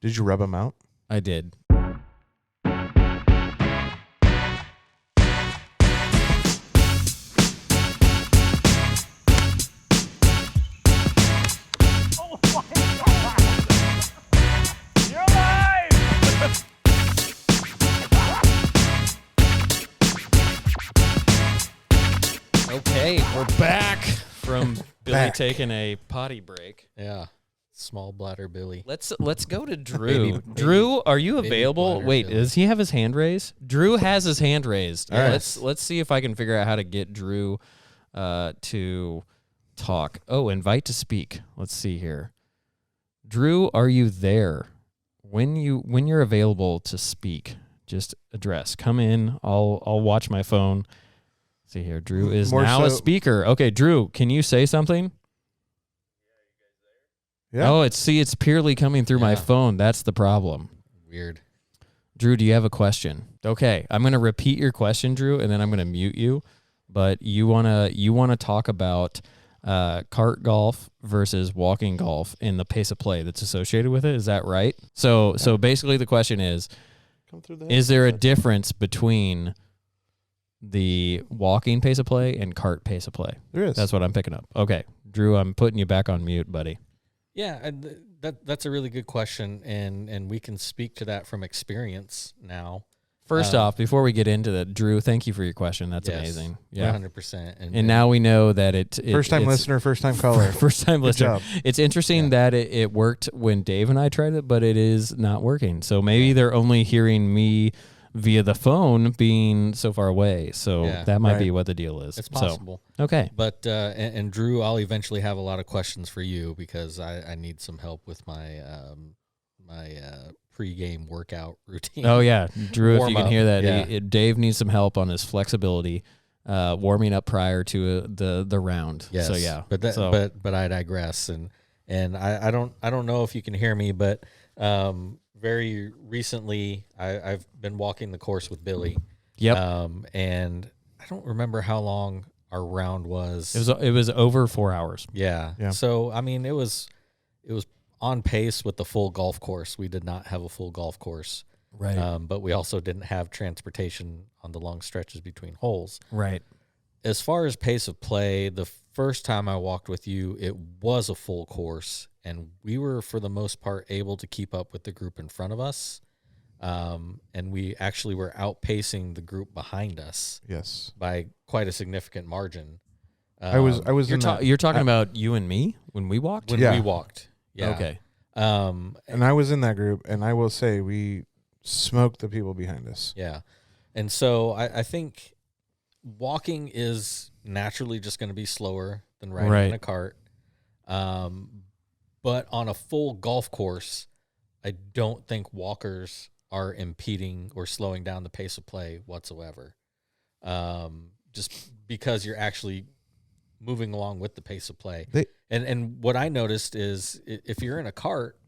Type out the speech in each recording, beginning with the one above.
Did you rub them out? I did. Okay, we're back from Billy taking a potty break. Yeah, small bladder Billy. Let's go to Drew. Drew, are you available? Wait, Billy. Does he have his hand raised? Drew has his hand raised. Yes. Let's see if I can figure out how to get Drew to talk. Oh, invite to speak. Let's see here. Drew, are you there? When you're available to speak, just address. Come in. I'll watch my phone. See here, Drew is now a speaker. Okay, Drew, can you say something? Yeah. Oh, it's purely coming through my phone. That's the problem. Weird. Drew, do you have a question? Okay, I'm gonna repeat your question, Drew, and then I'm gonna mute you. But you wanna talk about cart golf versus walking golf and the pace of play that's associated with it. Is that right? So basically, the question is there a difference between the walking pace of play and cart pace of play? There is. That's what I'm picking up. Okay, Drew, I'm putting you back on mute, buddy. Yeah, that's a really good question, and we can speak to that from experience now. First off, before we get into that, Drew, thank you for your question. That's amazing. Yeah, 100%. And now we know that it's first-time listener, first-time caller. First-time listener. Job. It's interesting that it worked when Dave and I tried it, but it is not working. So maybe they're only hearing me via the phone being so far away. So that might be what the deal is. It's possible. So, okay. But, and Drew, I'll eventually have a lot of questions for you because I need some help with my pre-game workout routine. Oh, yeah. Drew, if you can hear that, yeah. Dave needs some help on his flexibility, warming up prior to the round. Yes. So, yeah. But I digress. And I don't know if you can hear me, but very recently I've been walking the course with Billy. Yep. And I don't remember how long our round was. It was over 4 hours. Yeah. So, I mean, it was on pace with the full golf course. We did not have a full golf course. Right. But we also didn't have transportation on the long stretches between holes. Right. As far as pace of play, the first time I walked with you, it was a full course, and we were, for the most part, able to keep up with the group in front of us. And we actually were outpacing the group behind us. Yes. By quite a significant margin. I was. You're talking about you and me when we walked? When we walked. Yeah. Okay. And I was in that group, and I will say we smoked the people behind us. Yeah. And so I think walking is naturally just going to be slower than riding in a cart. But on a full golf course, I don't think walkers are impeding or slowing down the pace of play whatsoever. Just because you're actually moving along with the pace of play. And what I noticed is if you're in a cart,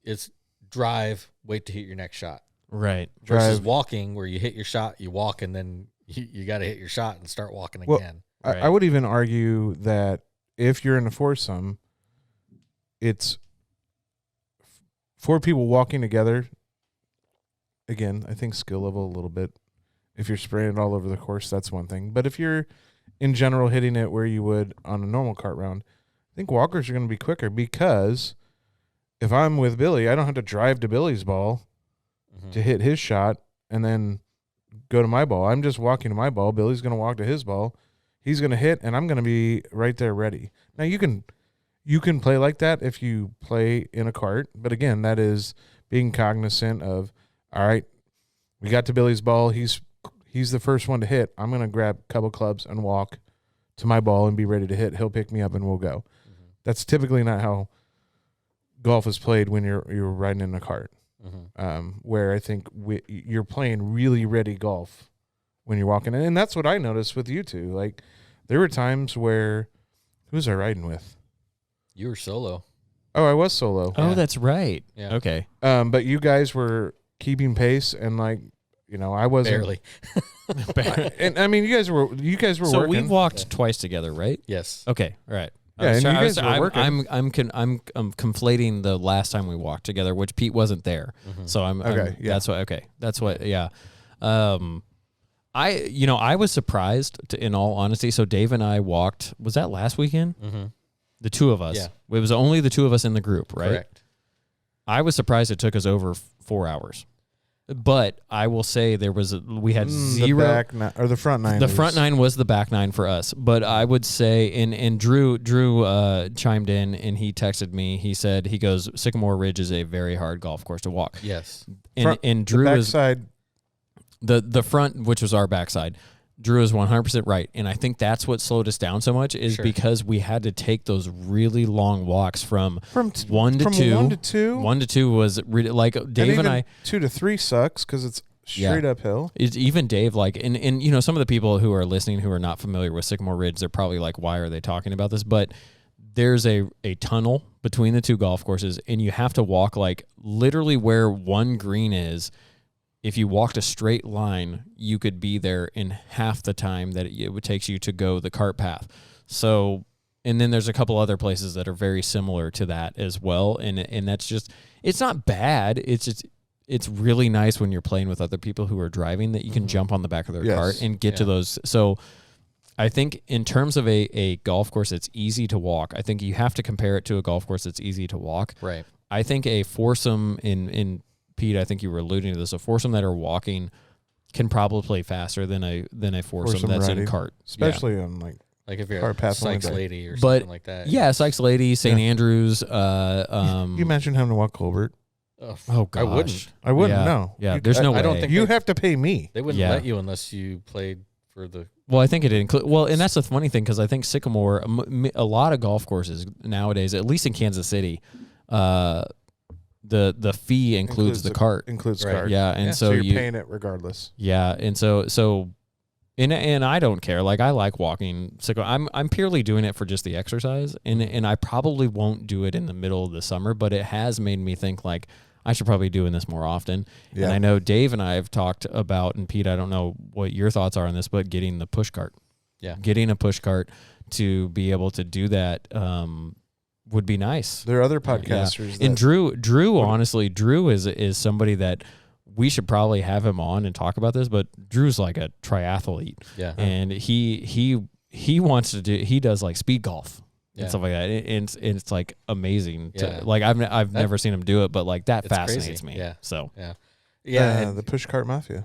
it's drive, wait to hit your next shot. Right. Versus walking where you hit your shot, you walk, and then you got to hit your shot and start walking again. Right. I would even argue that if you're in a foursome, it's four people walking together. Again, I think skill level a little bit. If you're spraying it all over the course, that's one thing. But if you're, in general, hitting it where you would on a normal cart round, I think walkers are going to be quicker because if I'm with Billy, I don't have to drive to Billy's ball to hit his shot and then go to my ball. I'm just walking to my ball. Billy's going to walk to his ball. He's going to hit, and I'm going to be right there ready. Now, you can play like that if you play in a cart. But, again, that is being cognizant of, all right, we got to Billy's ball. He's the first one to hit. I'm going to grab a couple clubs and walk to my ball and be ready to hit. He'll pick me up and we'll go. That's typically not how golf is played when you're riding in a cart. Where I think you're playing really ready golf when you're walking in. And that's what I noticed with you two. Like, there were times where, who was I riding with? You were solo. Oh, I was solo. Oh, that's right. Yeah. Okay. But you guys were keeping pace and, like, you know, I wasn't. Barely. And I mean, you guys were So working. we've walked twice together, right? Yes. Okay. All right. Yeah, and you guys were working. I'm conflating the last time we walked together, which Pete wasn't there. Mhm. So Okay, yeah. That's what. Yeah. I was surprised in all honesty. So Dave and I walked. Was that last weekend? Mhm. The two of us. Yeah. It was only the two of us in the group, right? Correct. I was surprised it took us over 4 hours. But I will say we had zero. The front nine. The front nine was the back nine for us. But I would say, and Drew chimed in and he texted me. He said, he goes, Sycamore Ridge is a very hard golf course to walk. Yes. And Drew the is backside. The front, which was our backside. Drew is 100% right. And I think that's what slowed us down so much is because we had to take those really long walks from 1 to 2. 1 to 2? 1 to 2 was really, like Dave and I. 2 to 3 sucks because it's straight uphill. It's even Dave, like, and some of the people who are listening who are not familiar with Sycamore Ridge, they're probably like, why are they talking about this? But there's a tunnel between the two golf courses, and you have to walk like literally where one green is. If you walked a straight line, you could be there in half the time that it would take you to go the cart path. So, and then there's a couple other places that are very similar to that as well. And that's just, it's not bad. It's really nice when you're playing with other people who are driving that you can jump on the back of their cart and get to those. So I think in terms of a golf course that's easy to walk, I think you have to compare it to a golf course that's easy to walk. Right. I think a foursome in Pete, I think you were alluding to this. A foursome that are walking can probably play faster than a foursome that's riding, in cart, especially on like if you're cart a path Sykes Lady or but something like that. Yeah, Sykes Lady, St. Andrews. You mentioned having to walk Colbert. Oh gosh, I wouldn't. Yeah. No. Yeah, there's no way. I don't think you have to pay me. They wouldn't let you unless you played for the. Well, I think it include. Well, and that's the funny thing because I think Sycamore, a lot of golf courses nowadays, at least in Kansas City, the fee includes the cart. Includes cart. Yeah, and so you're paying it regardless. Yeah, and so and I don't care. Like I like walking. So I'm purely doing it for just the exercise, and I probably won't do it in the middle of the summer, but it has made me think like I should probably be doing this more often. Yeah. And I know Dave and I have talked about, and Pete, I don't know what your thoughts are on this, but getting the push cart. Yeah. Getting a push cart to be able to do that would be nice. There are other podcasters. And Drew, honestly, Drew is somebody that we should probably have him on and talk about this, but Drew's like a triathlete. Yeah. And he wants to do, he does like speed golf. And stuff like that, and it's like amazing. Like I've never seen him do it, but like that fascinates me. Yeah. So the Push Cart Mafia.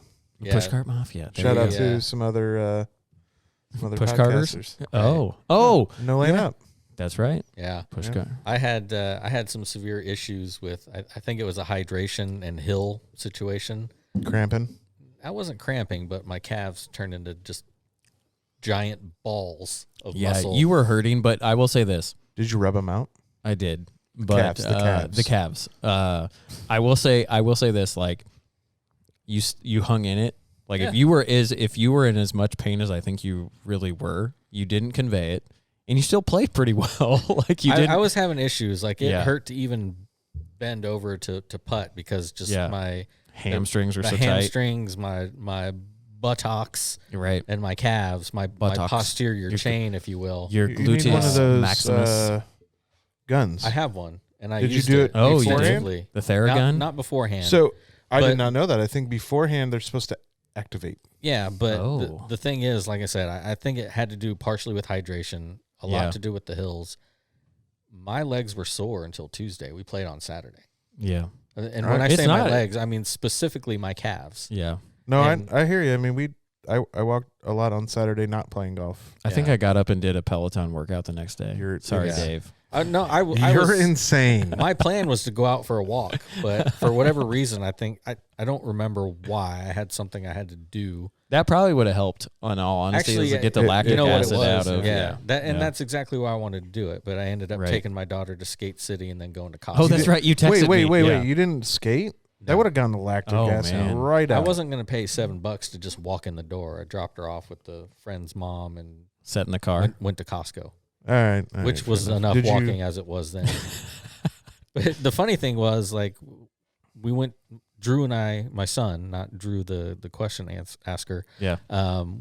Push Cart Mafia. Shout out to some other push podcasters. Carters. Oh, no lane up. That's right. Yeah. Push cart. I had some severe issues with. I think it was a hydration and hill situation. Cramping. I wasn't cramping, but my calves turned into just giant balls of muscle. You were hurting, but I will say this. Did you rub them out? I did. But the calves. I will say this, like you hung in it. Like if you were in as much pain as I think you really were, you didn't convey it and you still played pretty well. Like you did. I was having issues. Like it hurt to even bend over to putt because just my hamstrings were so tight. Hamstrings, my buttocks, right, and my calves, my posterior chain, if you will. Your gluteus need one of those, maximus guns. I have one, and I did used you do it. Oh, beforehand? The Theragun? Not beforehand. So I did not know that. I think beforehand they're supposed to activate. Yeah, but the thing is, like I said, I think it had to do partially with hydration, a lot to do with the hills. My legs were sore until Tuesday. We played on Saturday. Yeah, and when I say my legs, I mean specifically my calves. Yeah. No, I hear you. I mean, I walked a lot on Saturday not playing golf. I think I got up and did a Peloton workout the next day. Sorry, Dave. No, You're insane. My plan was to go out for a walk, but for whatever reason, I think I don't remember why. I had something I had to do. That probably would have helped, in all honesty, Actually, to get the lactic acid out of. That's exactly why I wanted to do it. But I ended up taking my daughter to Skate City and then going to Costco. Oh, that's right. You texted me. Wait. You didn't skate? That would have gotten the lactic acid right out. I wasn't going to pay $7 to just walk in the door. I dropped her off with the friend's mom and sat in the car. Went to Costco. All right. Which was enough walking as it was then. But the funny thing was, like, we went Drew and I, my son, not Drew, the question asker. Yeah.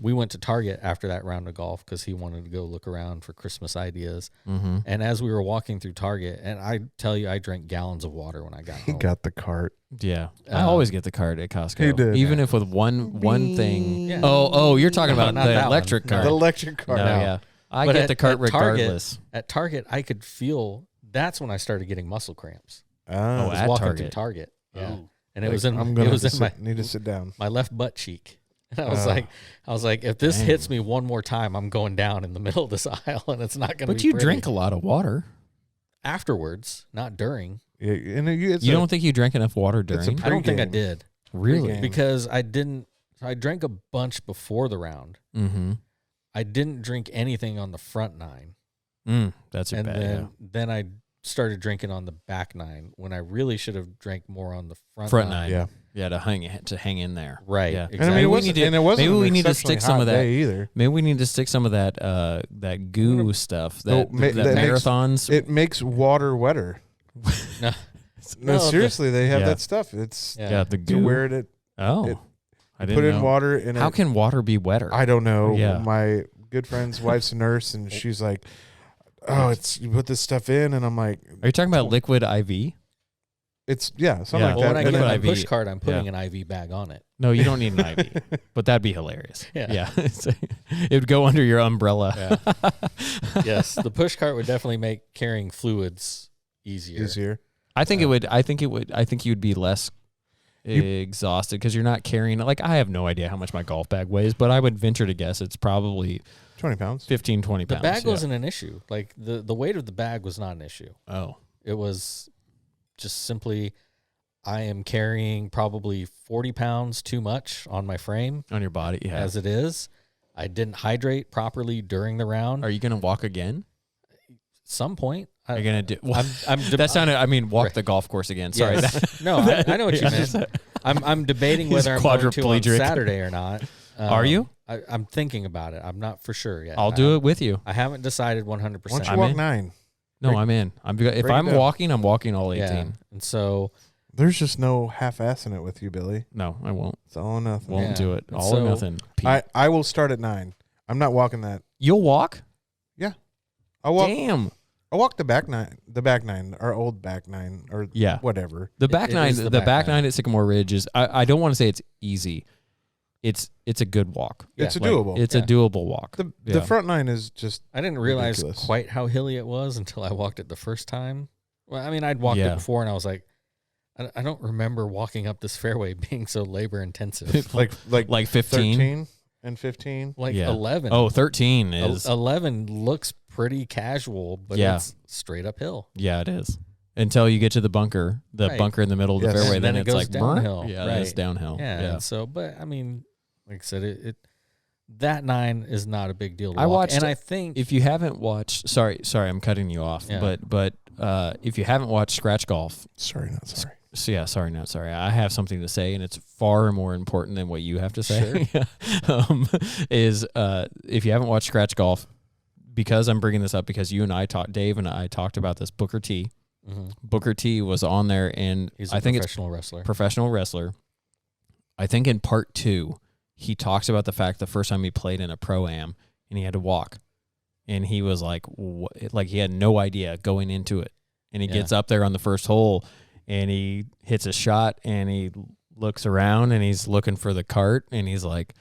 We went to Target after that round of golf because he wanted to go look around for Christmas ideas. Mm-hmm. And as we were walking through Target, and I tell you, I drank gallons of water when I got He home. got the cart. Yeah. I always get the cart at Costco. He did. Even if with one thing. Yeah. Oh, you're talking No, about not the that electric one. cart. The electric cart. No, No. yeah. I But get at- the cart at Target- regardless. At Target, I could feel. That's when I started getting muscle cramps. Oh, I was at walking Target. through Target. Yeah. Oh. And it was in I'm it gonna was in my need to sit down. my left butt cheek. And I was Oh. like, if this Dang. hits me one more time, I'm going down in the middle of this aisle, and it's not going to. But be you pretty. drink a lot of water. Afterwards, not during. Yeah, and it's You a- don't think you drank enough water it's a during? I don't think I Pre-game. did Really? Pre-game. because I didn't. I drank a bunch before the round. Mm-hmm. I didn't drink anything on the front nine, That's a and bad. then I started drinking on the back nine when I really should have drank more on the front Front nine. nine. Yeah. Yeah, to hang in there. Right. Yeah. Exactly. And I mean, Maybe it we wasn't, need to- and it wasn't maybe an we need to exceptionally stick some hot of that- day either. Maybe we need to stick some of that that goo stuff. That ma- that that makes- marathons. It makes water wetter. No. No, No, seriously, they have Yeah. that stuff. It's yeah, the you goo. wear it. Oh, it- I didn't Put it in know. water and How it, can water be wetter? I don't know. Yeah. My good friend's wife's a nurse, and she's like, "Oh, it's you put this stuff in," and I'm like, Are you talking about liquid IV? "It's something Yeah. like Well, that." when I And get then- my IV. push cart, I'm putting an IV bag on it. No, you don't need an IV, but that'd be hilarious. Yeah. It would go under your umbrella. Yeah. Yes, the push cart would definitely make carrying fluids easier. easier. I think it would. I think you'd be less exhausted because you're not carrying. Like, I have no idea how much my golf bag weighs, but I would venture to guess it's probably 20 pounds. 15, 20 The pounds. bag yeah. wasn't an issue. Like the weight of the bag was not an issue. Oh, It was just simply I am carrying probably 40 pounds too much on my frame on your body. Yeah. as it is. I didn't hydrate properly during the round. Are you gonna walk again? Some point, Are you gonna do? I'm that sounded. I mean, walk Right. the golf course again. Sorry. Yes. No, I know what you meant. I'm debating He's whether I'm going to on quadriplegic. Saturday or not. Are you? I'm thinking about it. I'm not for sure yet. I'll do it with you. I haven't decided 100%. Why don't you I'm walk in. 9? No, I'm in. If break it I'm down. walking, I'm walking all 18. Yeah. And so There's just no half-assing it with you, Billy. No, I won't. It's all or nothing. Won't Yeah. do it. And All or so nothing. Pete. I will start at 9. I'm not walking that. You'll walk? I'll walk. Damn. I'll walk the back 9, our old back 9, or Yeah. whatever. The back it nine, is the, the back back nine nine. at Sycamore Ridge is. I don't want to say it's easy. It's a good walk. It's a Like, doable. It's a Yeah. doable walk. The Yeah. front 9 is just I didn't realize Ridiculous. quite how hilly it was until I walked it the first time. Well, I mean, I'd walked Yeah. it before and I was like, I don't remember walking up this fairway being so labor intensive. like like 15. 13 and 15. Like Yeah. 11. Oh, 13 is. 11 looks pretty casual, but Yeah. it's straight uphill. Yeah, it is. Until you get to the bunker Right. bunker in the middle of the Yes. fairway, And then then it it's goes like downhill. Yeah, then it's Right. downhill. Yeah. Yeah. And so, but I mean, like I said, it that 9 is not a big deal to I walk. watched and it- I think If you haven't watched, sorry, I'm cutting you off. Yeah. But if you haven't watched Scratch Golf, Sorry, not sorry. so yeah, sorry, not sorry. I have something to say, and it's far more important than what you have to say. If you haven't watched Scratch Golf, because I'm bringing this up because you and I talked, Dave and I talked about this. Booker T. Mhm. Booker T was on there, and he's a I think it's professional wrestler. professional wrestler. I think in part 2, he talks about the fact the first time he played in a pro-am and he had to walk. And he was like, like he had no idea going into it. And he Yeah. gets up there on the first hole and he hits a shot and he looks around and he's looking for the cart and he's like,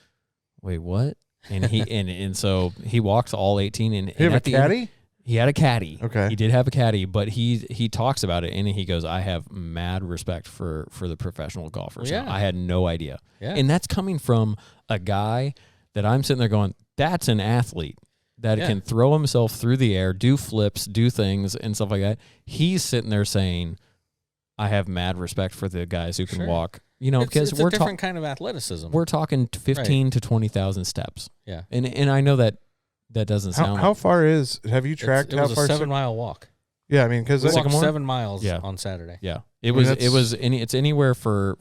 wait, what? And he and so he walks all 18 and You have a at the end- caddy? he had a caddy. Okay. He did have a caddy, but he talks about it and he goes, I have mad respect for the professional golfers. Well, yeah. I had no idea. Yeah. And that's coming from a guy that I'm sitting there going, that's an athlete that Yeah. can throw himself through the air, do flips, do things and stuff like that. He's sitting there saying, I have mad respect for the guys who can Sure. walk, you know, It's because a different kind of athleticism. we're talking 15 to 20,000 steps. Yeah. And I know that doesn't sound How far have you tracked it how was far? a 7-mile walk. Yeah, I mean, because We walked Sycamore? 7 miles Yeah. on Saturday. Yeah, I mean, it's anywhere for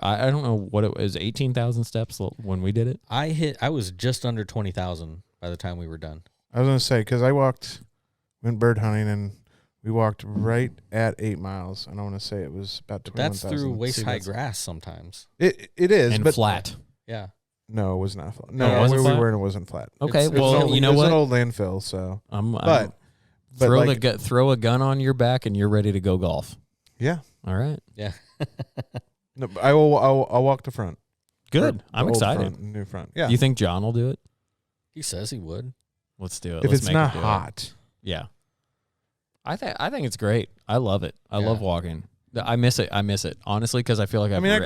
I don't know what it was, 18,000 steps when we did it. I was just under 20,000 by the time we were done. I was going to say, because I went bird hunting and We walked right at 8 miles, and I want to say it was about But 21,000. that's through waist high that's- grass sometimes. It is, And but flat. Yeah. no, it was not flat. Oh, No, it wasn't where flat? we were, it wasn't flat. Okay, It's well, an you know It was what? an old landfill, so But but like, throw a gun on your back and you're ready to go golf. yeah. All right. Yeah. No, but I'll walk the front. Good. Or I'm the old excited. front, new front. Yeah. You think John will do it? He says he would. Let's do it. if Let's it's make not him do it. hot. Yeah. I think it's great. I love it. I Yeah. love walking. I miss it. honestly, because I feel like I mean, I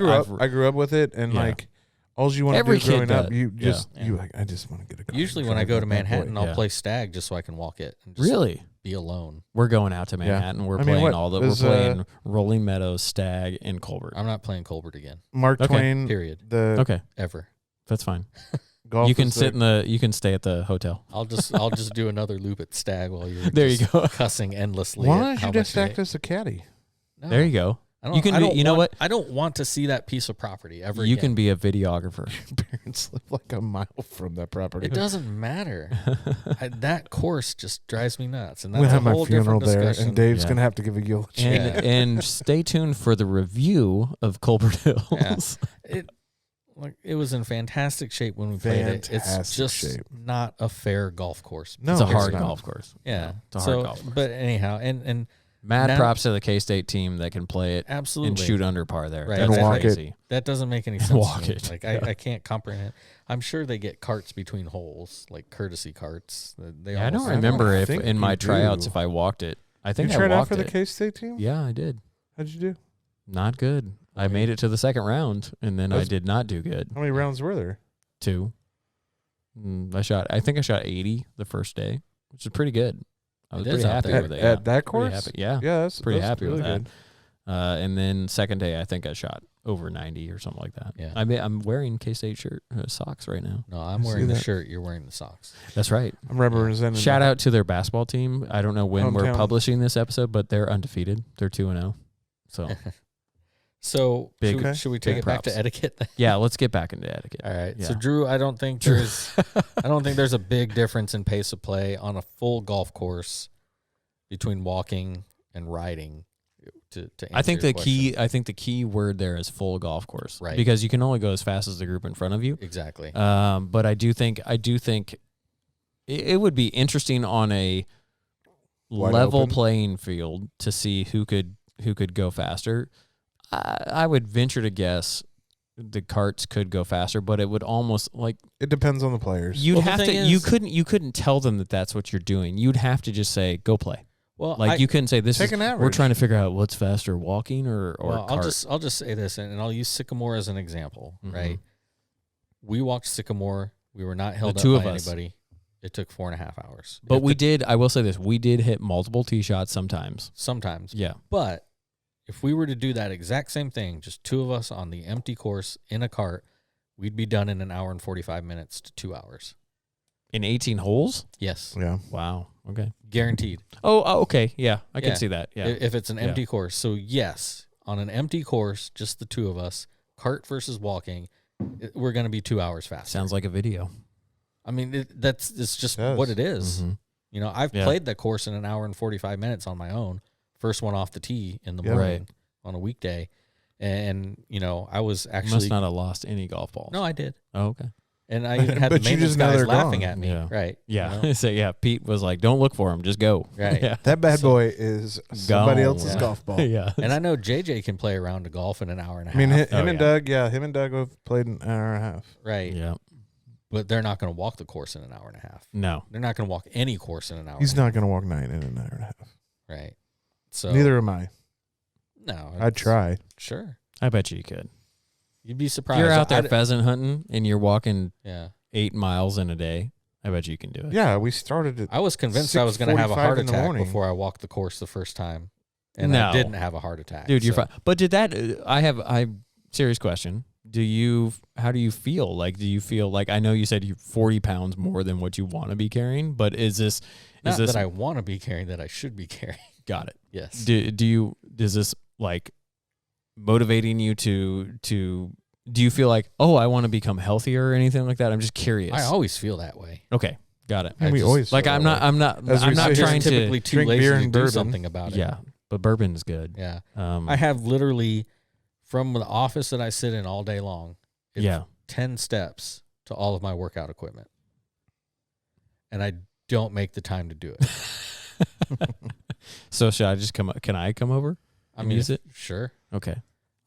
grew up with it, and Yeah. like, all you want to Every do growing kid up, does. you just Yeah. you like, I just want to get a car. Usually and when I drive go to that bad boy. Manhattan, I'll Yeah. play Stag just so I can walk it and just Really. be alone. We're going out to Manhattan. We're I mean, playing what we're was, playing Rolling Meadows, Stag, and Colbert. I'm not playing Colbert again. Mark Okay. Twain. Period. The Okay, Ever. that's fine. golf. You can is you can stay at the hotel. I'll just do another loop at Stag while you're There you just go. cussing endlessly. Why at don't how you much just act as a caddy? No, There you go. I don't, You can I be- don't you know want- what? I don't want to see that piece of property ever You again. can be a videographer. Parents live like a mile from that property. It doesn't matter. That course just drives me nuts, and I'm that's gonna have a my whole funeral different there, discussion. and Dave's Yeah. gonna have to give a eulogy. And Yeah. and stay tuned for the review of Colbert Hills. It was in fantastic shape when we played it. It's Fantastic just shape. not a fair golf course. No, It's a it's hard not. golf course. Yeah, It's a hard so, golf course. But anyhow, and Mad Now- props to the K-State team that can play it absolutely and shoot under par there. Right. That's And walk it. crazy. that doesn't make any And sense. walk to me. it. Like Yeah. I can't comprehend. I'm sure they get carts between holes, like courtesy carts. They Yeah, I don't almost- remember don't if think in you my tryouts do. if I walked it. I You think I tried out walked for the it. K-State team? Yeah, I did. How'd you do? Not good. I made it to the second round, and then I That's- did not do good. How many rounds were there? 2. I think I shot 80 the first day, which is pretty good. I was It is pretty out happy there. with it. At Yeah. that Pretty course? happy. Yeah. Yeah, that's Pretty that's happy with really that. good. And then second day, I think I shot over 90 or something like that. Yeah. I'm wearing K-State socks right now. No, I'm I see wearing the that. shirt. You're wearing the socks. That's right. I'm representing. Shout out to their basketball team. I don't know when we're Hometown. publishing this episode, but they're undefeated. They're 2-0. So So Big- should we take big it back to props. etiquette? yeah, let's get back into etiquette. All right. So Yeah. Drew, I don't think there's a big difference in pace of play on a full golf course between walking and riding. To I think answer your the key word there is full golf course, Right. Because you can only go as fast as the group in front of you. question. Exactly. But I do think it would be interesting on a Wide level open. playing field to see who could go faster. I would venture to guess the carts could go faster, but it would almost like It depends on the players. you'd Well, the have to. thing You is- couldn't tell them that that's what you're doing. You'd have to just say go play. Well, Like you couldn't say this Take is. an We're average. trying to figure out what's faster, walking or well, cart. I'll just say this, and I'll use Sycamore as an example. Mhm. Right. We walked Sycamore. We were not held The up two by of us. anybody. It took 4.5 hours. But If we the- did. I will say this: we did hit multiple tee shots sometimes. sometimes. Yeah. But if we were to do that exact same thing, just two of us on the empty course in a cart, we'd be done in an hour and 45 minutes to 2 hours. In 18 holes? Yes, Yeah. Wow. Okay. guaranteed. Oh, okay. Yeah, I Yeah. can see that. Yeah. If it's an Yeah. empty course. So yes, on an empty course, just the two of us, cart versus walking, we're going to be 2 hours faster. Sounds like a video. I mean, it's just Does. what it is. Mhm. You know, I've Yeah. played that course in an hour and 45 minutes on my own. First one off the tee in the Yeah. morning Right. on a weekday. And, you know, I was You actually. must not have lost any golf balls. No, I did. Oh, okay. And I even had the But you maintenance just know guys they're laughing gone. at me. Yeah. Right. Yeah. you know? So yeah, Pete was like, "Don't look for him, just go." Right. Yeah. That bad So- boy is somebody Gone. else's Yeah. golf ball. yeah. And I know JJ can play around to golf in an hour and a I mean, half. him Oh, and yeah. Doug, him and Doug have played an hour and a half. Right. Yeah. But they're not going to walk the course in an hour and a half. No. They're not going to walk any course in an hour. He's and a not going to walk 9 in an hour and a half. half. Right. So Neither am I. No. I'd it's- try. Sure. I bet you could. You'd be surprised. You're out there I'd- pheasant hunting and you're walking Yeah. 8 miles in a day. I bet you can do it. Yeah, we started at I was convinced I was going to have a 6:45 heart in the attack morning. before I walked the course the first time. And No. I didn't have a heart attack. Dude, you're so- fine. But did that? I serious question. How do you feel? Like, do you feel like, I know you said you're 40 pounds more than what you want to be carrying, but is this Not that I want to be carrying, that I should be carrying. got it? Yes. Is this like motivating you to do you feel like, oh, I want to become healthier or anything like that? I'm just curious. I always feel that way. Okay. Got it. And we just- always Like feel I'm that not. way. As we I'm not sit here trying typically to. too drink lazy beer to and do bourbon. something about it. Yeah, but bourbon's good. Yeah. Um, I have literally from the office that I sit in all day long. It's yeah. 10 steps to all of my workout equipment. And I don't make the time to do it. So should I just come? Can I come over? I And mean, use it? Sure. Okay.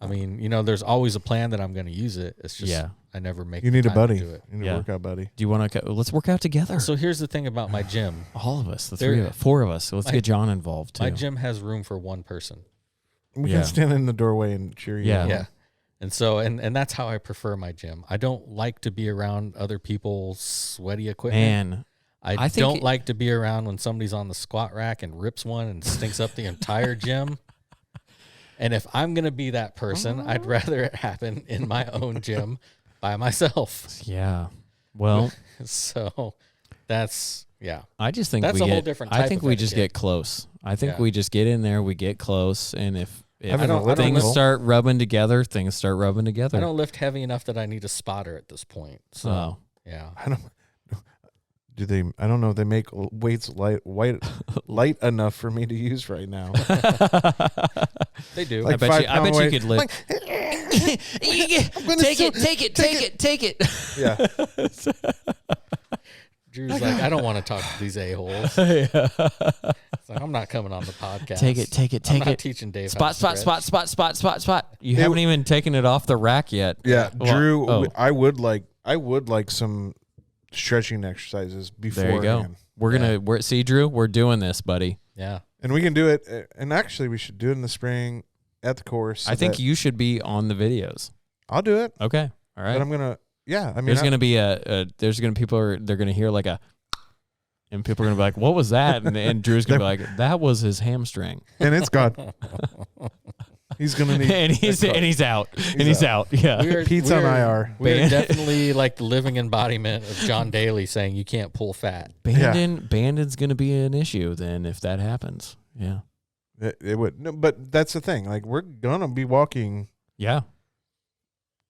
I mean, there's always a plan that I'm going to use it. It's just Yeah. I never make You the need a time to buddy. do it. You need Yeah. a workout buddy. Do you want to? Let's work out together. So here's the thing about my gym. All of us, the There- three of us, 4 of us. Let's my- get John involved too. My gym has room for one person. We Yeah. can stand in the doorway and cheer you Yeah. on. Yeah. And so and that's how I prefer my gym. I don't like to be around other people's sweaty equipment. Man, I I think don't it- like to be around when somebody's on the squat rack and rips one and stinks up the entire gym. And if I'm going to be that person, I'd rather it happen in my own gym by myself. yeah. Well, So that's, yeah. I just think That's we a get, whole different I type think of we just etiquette. get close. I think Yeah. we just get in there, we get close, and if Having a things elliptical- start rubbing together, things start rubbing together. I don't lift heavy enough that I need a spotter at this point. So, Oh. yeah. I don't. Do they? I don't know. They make weights light enough for me to use right now. They do. Like I bet 5 you. I pound bet you weight. could lift. Take it. Drew's like, I don't want to talk to these a-holes. It's like, I'm not coming on the podcast. I'm not teaching Dave how to stretch. You haven't even taken it off the rack yet. Yeah, Well, Drew. oh. I would like some stretching exercises before. There you go. See, Drew, we're doing this, buddy. Yeah. And we can do it. And actually, we should do it in the spring at the course. so I think that- you should be on the videos. I'll do it. Okay. All But right. I'm gonna. Yeah. I mean, There's gonna be they're gonna hear like a, and people are gonna be like, "What was that?" And Drew's gonna be like, "That was his hamstring." and it's gone. He's gonna need. and he's out. He's out. Yeah. Pete's on IR. We're definitely like the living embodiment of John Daly saying you can't pull fat. Bandon's gonna be an issue then if that happens. Yeah. It would. No, but that's the thing. Like we're gonna be walking Yeah.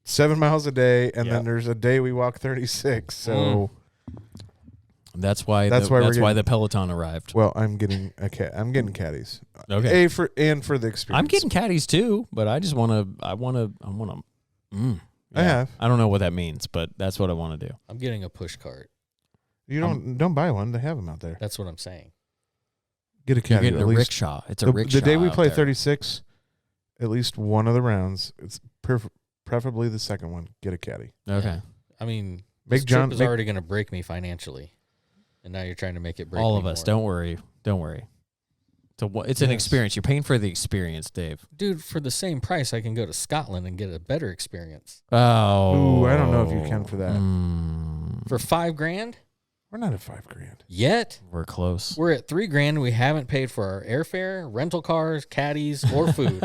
7 miles a day, and Yeah. then there's a day we walk 36. So, That's why That's why we're why getting- the Peloton arrived. well, I'm getting a cat. I'm getting caddies. Okay. For the experience. I'm getting caddies too, but I just want to. I I have. I don't know what that means, but that's what I want to do. I'm getting a push cart. You don't buy one. They have them out there. That's what I'm saying. Get a You're caddy. getting at a least rickshaw. It's a the rickshaw. day we out play there. 36, at least one of the rounds. It's preferably the second one. Get a caddy. Okay. Yeah. I mean, Make this John- trip is make- already going to break me financially. And now you're trying to make it break All me of us. more. Don't worry. Don't worry. It's an Yes. experience. You're paying for the experience, Dave. Dude, for the same price, I can go to Scotland and get a better experience. Oh. Ooh, I don't know if you can for that. For $5,000? We're not at $5,000. Yet? We're close. We're at $3,000. We haven't paid for our airfare, rental cars, caddies, or food.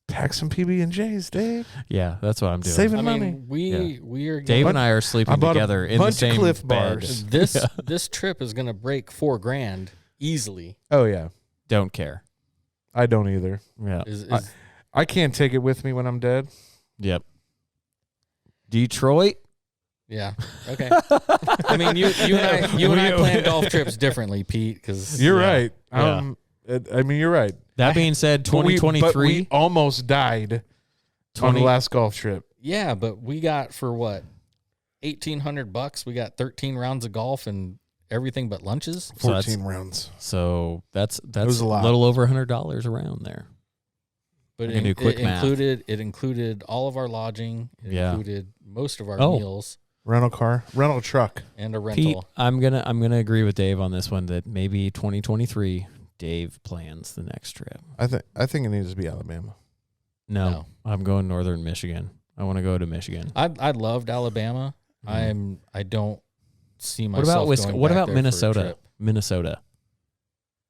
Tax some PB&Js, Dave. Yeah, that's what I'm doing. Saving I money. mean, we are Dave gonna, and I are I sleeping bought a together in the bunch of same Cliff bed. Bars. this trip is going to break $4,000 easily. Oh yeah, Don't care. I don't either. Yeah. I can't take it with me when I'm dead. Yep. Detroit. Yeah. Okay. I mean, you and I plan golf trips differently, Pete. Because You're right. Yeah. I mean, you're right. That being said, But we 2023. almost died on the last golf trip. yeah, but we got for what $1,800. We got 13 rounds of golf and everything but lunches. So that's- 14 rounds. So that's was a lot. little over $100 around there. But I can do quick math. included all of our lodging. It Yeah. included most of our Oh. meals Rental truck. and a Pete, rental. I'm gonna agree with Dave on this one that maybe 2023 Dave plans the next trip. I think it needs to be Alabama. No, I'm going northern Michigan. I want to go to Michigan. I loved Alabama. Mhm. I don't see What myself. about going What back about there for a Minnesota? trip. Minnesota,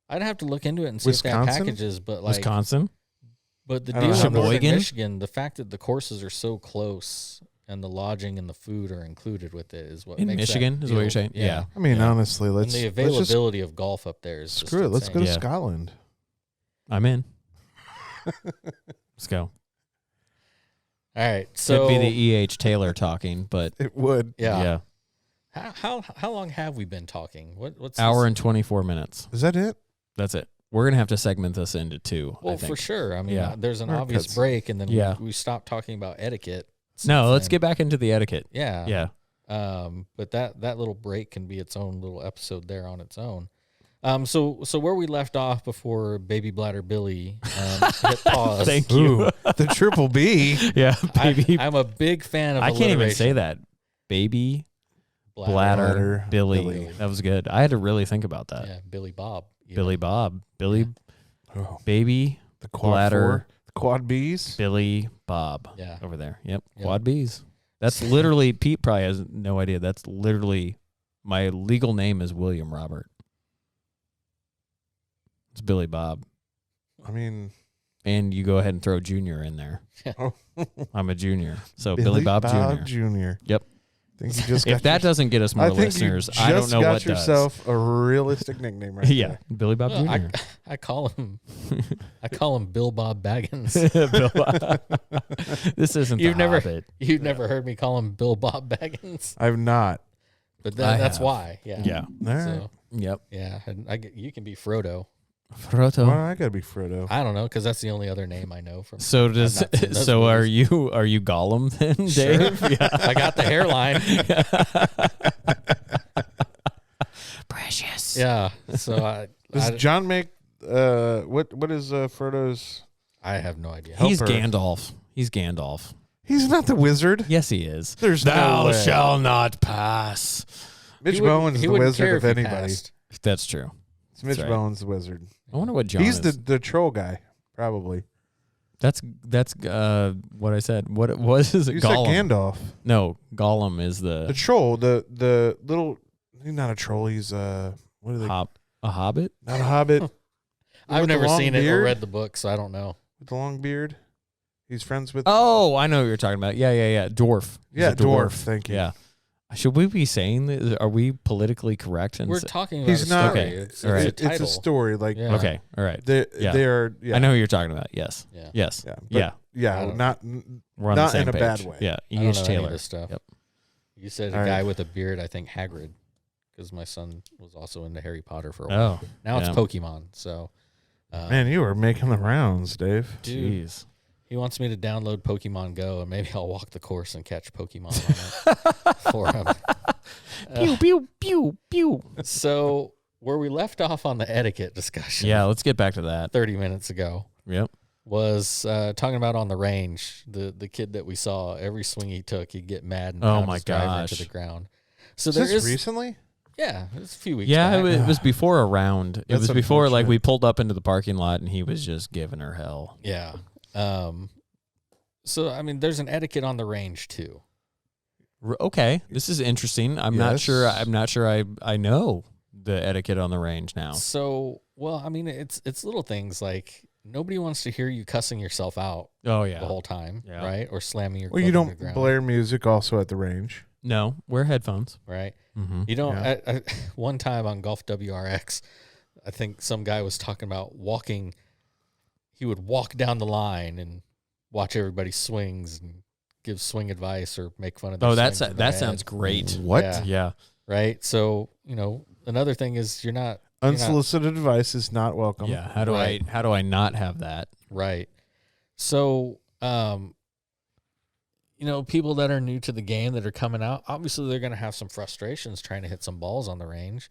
I'd have to look into it and see if they have Wisconsin? packages. But like, Wisconsin. but the I don't deal know. in northern Sheboygan? Michigan, the fact that the courses are so close and the lodging and the food are included with it is what In makes Michigan that is what you're deal- saying? Yeah. I mean, Yeah. honestly, And let's the just availability of golf up there is screw it. just Let's go to Yeah. Scotland. I'm in. Let's go. All right, so Could be the E.H. Taylor talking, but It would. yeah. How long have we been talking? What's Hour this? and 24 minutes. Is that it? That's it. We're going to have to segment this into two. Well, I think. for sure. I mean, Yeah. there's an Or obvious cuts. break, and then Yeah. we stopped talking about etiquette. No, since let's then. get back into the etiquette. Yeah. Yeah. But that little break can be its own little episode there on its own. So where we left off before Baby Bladder Billy hit pause. Thank you. Ooh, the triple B. Yeah, baby. I'm a big fan of. I can't even alliteration. say that. Baby Bladder Billy. That was good. I had to really think about that. Yeah, Billy Bob. Billy Bob. Billy Oh, Baby the quad Bladder. the quad B's. Billy Bob. Yeah. Over there. Yep. Yep. Quad B's. That's literally, Pete probably has no idea. That's literally, my legal name is William Robert. It's Billy Bob. I mean, And you go ahead and throw Junior in there. oh. I'm a junior. So Billy Bob Jr. Jr. Yep. I think you just got If that doesn't get us more I think listeners, you I don't just know got what yourself a realistic nickname right Yeah. Billy Bob Well, Jr. I call him Bill Bob Baggins. Bill Bob. This isn't You've the never Hobbit. you've never heard me call him Bill Bob Baggins, I've not. but I that's have. why. Yeah. Yeah. All right. So Yep. yeah, and you can be Frodo. Frodo. Well, I gotta be Frodo. I don't know because that's the only other name I know from. So does I've not seen those so are movies. you Gollum then, Sure. Dave? Yeah. I got the hairline. Precious. Yeah. So Does John make what is Frodo's? I have no idea. He's Helper. Gandalf. He's Gandalf. He's not the wizard. Yes, he is. There's no way. not pass. Mitch He wouldn't- Bowen's he the wouldn't wizard care if if he anybody. passed. That's true. It's Mitch right. Bowen's the wizard. I wonder what John He's is. the troll guy, probably. That's what I said. What is it? You Gollum. said Gandalf. No, Gollum is The the troll, the little. He's not a troll. He's what are they? a hobbit. Not a hobbit. I've With the never long seen it or beard? read the book, so I don't know. With the long beard. He's friends with. Oh, I know what you're talking about. Yeah. Dwarf. He's yeah, a dwarf. Thank you. Yeah. Should we be saying this? Are we politically correct? We're talking about He's a not- story. Okay, It's, all right. it's a title. It's a story. Like Yeah. Okay. All right. they Yeah. they are. Yeah. I know who you're talking about. Yes. Yeah. Yes. Yeah. but- Yeah. Yeah. I don't- Not. We're on Not the same in a page. bad way. Yeah. I don't know E.H. any of Taylor. this stuff. Yep. You said a All right. guy with a beard. I think Hagrid, because my son was also into Harry Potter for a while. Oh. Now it's yeah. Pokemon. So, Man, you were making the rounds, Dave. dude, Jeez. he wants me to download Pokemon Go, and maybe I'll walk the course and catch Pokemon on it for him. Pew pew pew pew. So where we left off on the etiquette discussion, Yeah. Let's get back to that. 30 minutes ago, Yep. was talking about on the range, the kid that we saw, every swing he took, he'd get mad and Oh pound my his driver gosh. into the ground. So Is there this is, recently? yeah, it was a few weeks Yeah, back. it was before a round. It That's was before, like, unfortunate. we pulled up into the parking lot and he was just giving her hell. Yeah. So, I mean, there's an etiquette on the range, too. Okay, this is interesting. I'm not Yes. sure. I'm not sure. I know the etiquette on the range now. So, well, I mean, it's little things like nobody wants to hear you cussing yourself out Oh the yeah. whole time, Yeah. right? Or slamming your Well, you glove on the don't ground, blare music also at the range. No, wear headphones. right? Mm-hmm. You don't. Yeah. One time on Golf WRX, I think some guy was talking about walking. He would walk down the line and watch everybody swings and give swing advice or make fun of. Their Oh, swings in that their sounds head, great. What? Yeah. Yeah. right? So another thing is you're not Unsolicited advice is not welcome. Yeah. How do Right. I not have that? right. So people that are new to the game that are coming out, obviously they're going to have some frustrations trying to hit some balls on the range.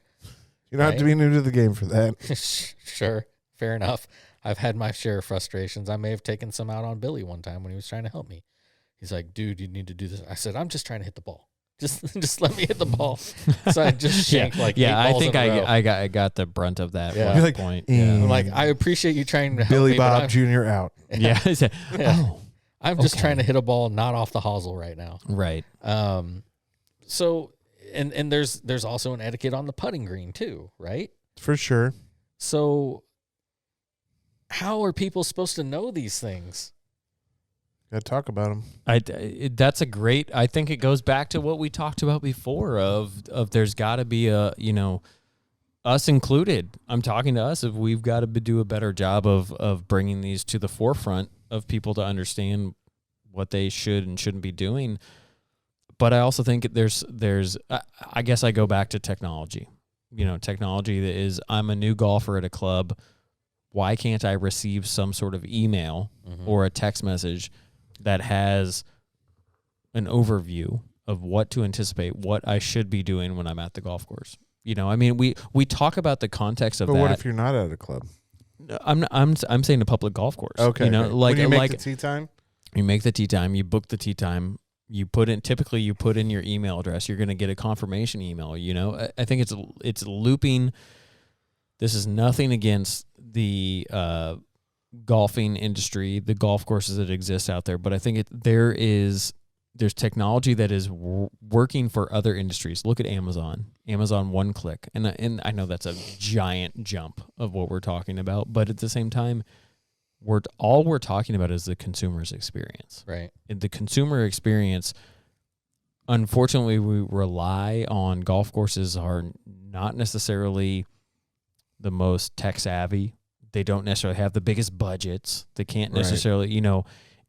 You don't have to be new to the game for that. Sure, fair enough. I've had my share of frustrations. I may have taken some out on Billy one time when he was trying to help me. He's like, "Dude, you need to do this." I said, "I'm just trying to hit the ball. Just let me hit the ball." So I just shanked eight I balls think in a row. I got the brunt of that. Yeah. One You're like, point. "Mm." Yeah. I'm like, I appreciate you trying to help Billy me, but Bob I'm- Jr. out. Yeah. Yeah. Oh. I'm just Okay. trying to hit a ball not off the hosel right now. Right. So and there's also an etiquette on the putting green too, right? For sure. So how are people supposed to know these things? Got to talk about them. That's a great. I think it goes back to what we talked about before. Of there's got to be a us included. I'm talking to us. If we've got to do a better job of bringing these to the forefront of people to understand what they should and shouldn't be doing. But I also think there's I guess I go back to technology. Technology that is, I'm a new golfer at a club. Why can't I receive some sort of email or a text message that has an overview of what to anticipate, what I should be doing when I'm at the golf course? We talk about the context of But that. what if you're not at a club? I'm saying a public golf course. Okay. Like when you make like the tee time? you make the tee time, you book the tee time, you put in your email address, you're going to get a confirmation email. I think it's looping. This is nothing against the golfing industry, the golf courses that exist out there, but I think there's technology that is working for other industries. Look at Amazon one click. And I know that's a giant jump of what we're talking about, but at the same time, all we're talking about is the consumer's experience. Right. The consumer experience, unfortunately, we rely on golf courses are not necessarily the most tech savvy. They don't necessarily have the biggest budgets. They can't necessarily,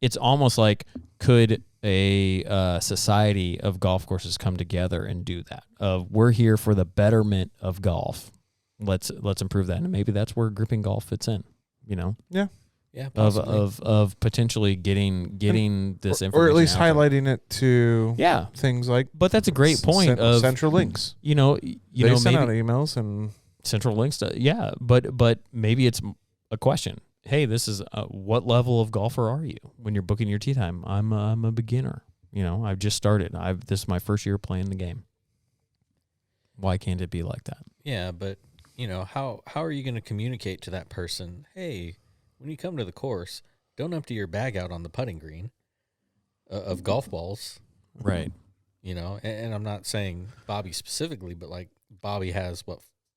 it's almost like, could a society of golf courses come together and do that? We're here for the betterment of golf. Let's improve that. And maybe that's where gripping golf fits in, Yeah. Yeah, possibly. Of potentially getting this information, or at least out there. highlighting it to things like. But that's a great point of central links. They send out emails and central links to but maybe it's a question. Hey, this is what level of golfer are you when you're booking your tee time? I'm a beginner. I've just started. This is my first year playing the game. Why can't it be like that? Yeah, but how are you going to communicate to that person? Hey, when you come to the course, don't empty your bag out on the putting green of golf balls. Right. And I'm not saying Bobby specifically, but like Bobby has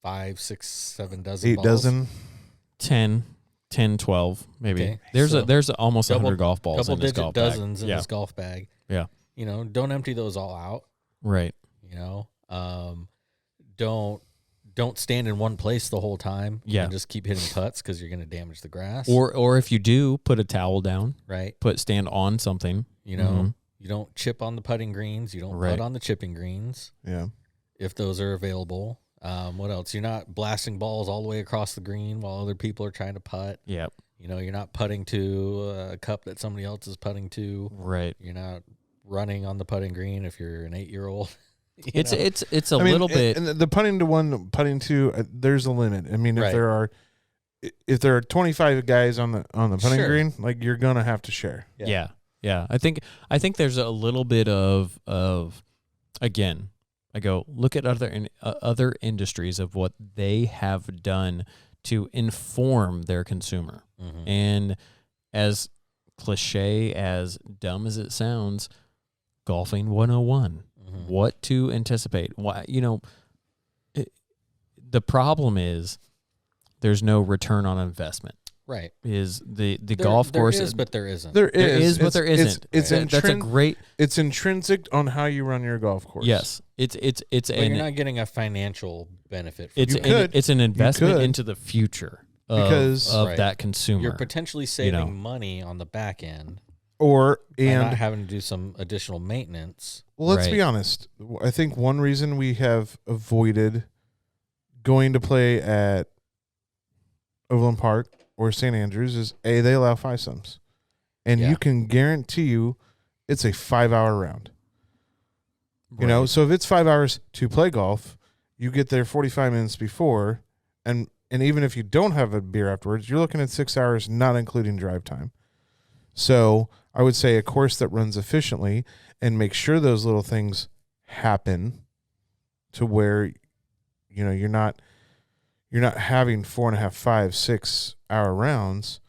5, 6, 7 dozen 8 balls? dozen, 10, 12, maybe. Okay, there's almost 100 golf balls in this golf bag. Dozens in this golf bag. Yeah. Don't empty those all out. Right. Don't stand in one place the whole time. Yeah. And just keep hitting putts because you're going to damage the grass. Or if you do, put a towel down. Right. Stand on something. You don't chip on the putting greens. You don't putt on the chipping greens. Yeah. If those are available. What else? You're not blasting balls all the way across the green while other people are trying to putt. Yep. You're not putting to a cup that somebody else is putting to. Right. You're not running on the putting green if you're an 8-year-old. It's a little bit. And the putting to one, putting two, there's a limit. I mean, if there are 25 guys on the putting green, like, you're gonna have to share. Yeah. I think there's a little bit of again. I go look at other industries of what they have done to inform their consumer. Mm-hmm. And as cliche, as dumb as it sounds, golfing 101. What to anticipate. Why, the problem is there's no return on investment. Right. Is the golf course is, but there isn't. There is, but there isn't. It's that's a great. It's intrinsic on how you run your golf course. Yes, it's but you're not getting a financial benefit. It's an investment into the future of that consumer. You're potentially saving money on the back end, and not having to do some additional maintenance. Well, let's be honest. I think one reason we have avoided going to play at Overland Park or St. Andrews is they allow fivesomes, and you can guarantee you it's a 5-hour round. So if it's 5 hours to play golf, you get there 45 minutes before, and even if you don't have a beer afterwards, you're looking at 6 hours, not including drive time. So I would say a course that runs efficiently and make sure those little things happen to where you're not having 4.5, 5, 6 hour rounds.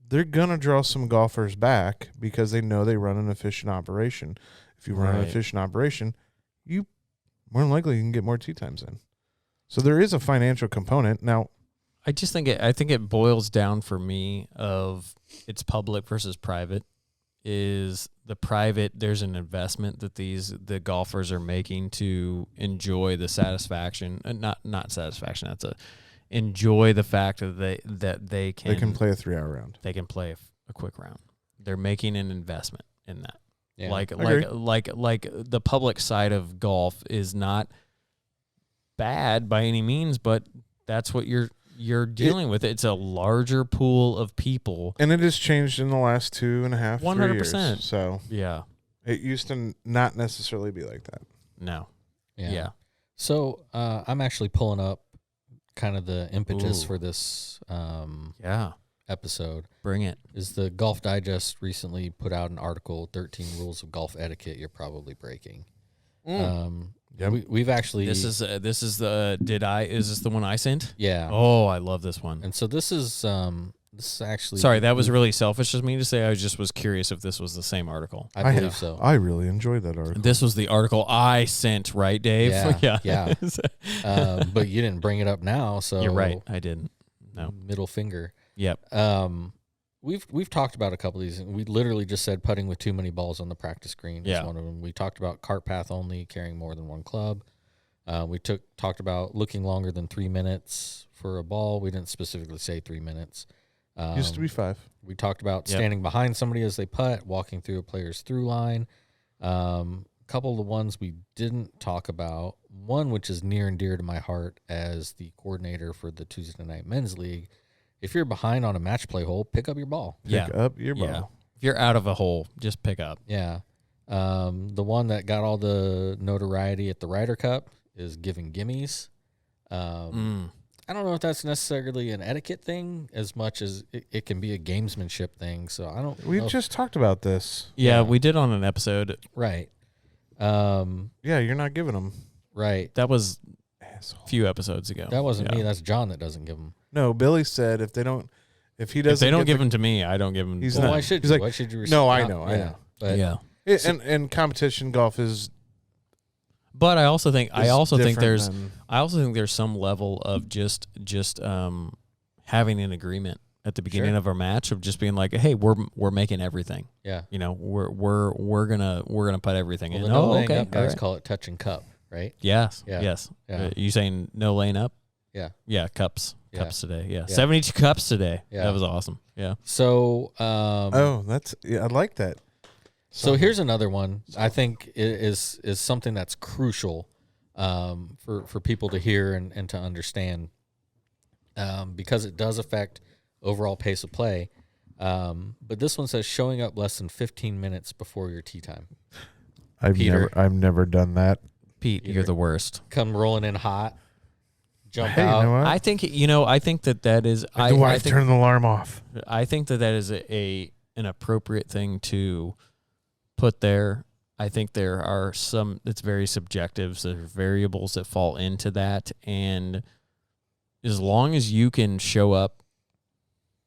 They're gonna draw some golfers back because they know they run an efficient operation. If you run an efficient operation, you more than likely can get more tee times in. So there is a financial component. Now, I think it boils down for me of it's public versus private. Is the private, there's an investment that the golfers are making to enjoy the satisfaction, not satisfaction. That's enjoy the fact that they can play a 3-hour round. They can play a quick round. They're making an investment in that. Yeah. Like Agree. like the public side of golf is not bad by any means, but that's what you're dealing with. It's a larger pool of people. And it has changed in the last 2.5, 3 years. 100%. So Yeah. it used to not necessarily be like that. No. Yeah. Yeah. So I'm actually pulling up kind of the impetus Ooh. for this Yeah. episode. Bring it. Is the Golf Digest recently put out an article, 13 Rules of Golf Etiquette You're Probably Breaking. Yep. We've actually... This is the is this the one I sent? Yeah. Oh, I love this one. And so this is actually... Sorry, that was really selfish of me to say. I just was curious if this was the same article. I believe so. I really enjoyed that article. This was the article I sent, right, Dave? Yeah. But you didn't bring it up now, so... You're right. I didn't. No. Middle finger. Yep. We've talked about a couple of these, and we literally just said putting with too many balls on the practice green is one of them. We talked about cart path only, carrying more than one club. We talked about looking longer than 3 minutes for a ball. We didn't specifically say 3 minutes. Used to be 5. We talked about standing behind somebody as they putt, walking through a player's through line. A couple of the ones we didn't talk about, one which is near and dear to my heart as the coordinator for the Tuesday Night Men's League. If you're behind on a match play hole, pick up your ball. Pick up your ball. Yeah. If you're out of a hole, just pick up. Yeah. The one that got all the notoriety at the Ryder Cup is giving gimmies. I don't know if that's necessarily an etiquette thing as much as it can be a gamesmanship thing. So I don't. We just talked about this. Yeah, we did on an episode. Right. Yeah, you're not giving them. Right. That was Asshole. a few episodes ago. That wasn't me. That's John that doesn't give them. No, Billy said if he doesn't, If they don't give them to me, I don't give them. He's Well, not. why should He's you? like, Why should you? no, I know. But Yeah. And competition golf is. But I also think different there's some level of just having an agreement at the beginning of our match of just being like, hey, we're making everything. Yeah. You know, we're gonna put everything in. The no laying okay. up guys right. call it touch and cup, right? Yes. Yeah. Yes. Yeah. You saying no laying up? Yeah. Yeah. Cups. Yeah. Cups today. Yeah. Yeah. 72 cups today. Yeah. That was awesome. Yeah. So. I like that. So here's another one I think is something that's crucial for people to hear and to understand because it does affect overall pace of play. But this one says showing up less than 15 minutes before your tee time. I've never done that. Pete, Peter. you're the worst. Come rolling in hot, jump Hey, out. you know what? I think that is. My wife turned the alarm off. I think that is an appropriate thing to put there. I think there are it's very subjective. There are variables that fall into that. And as long as you can show up.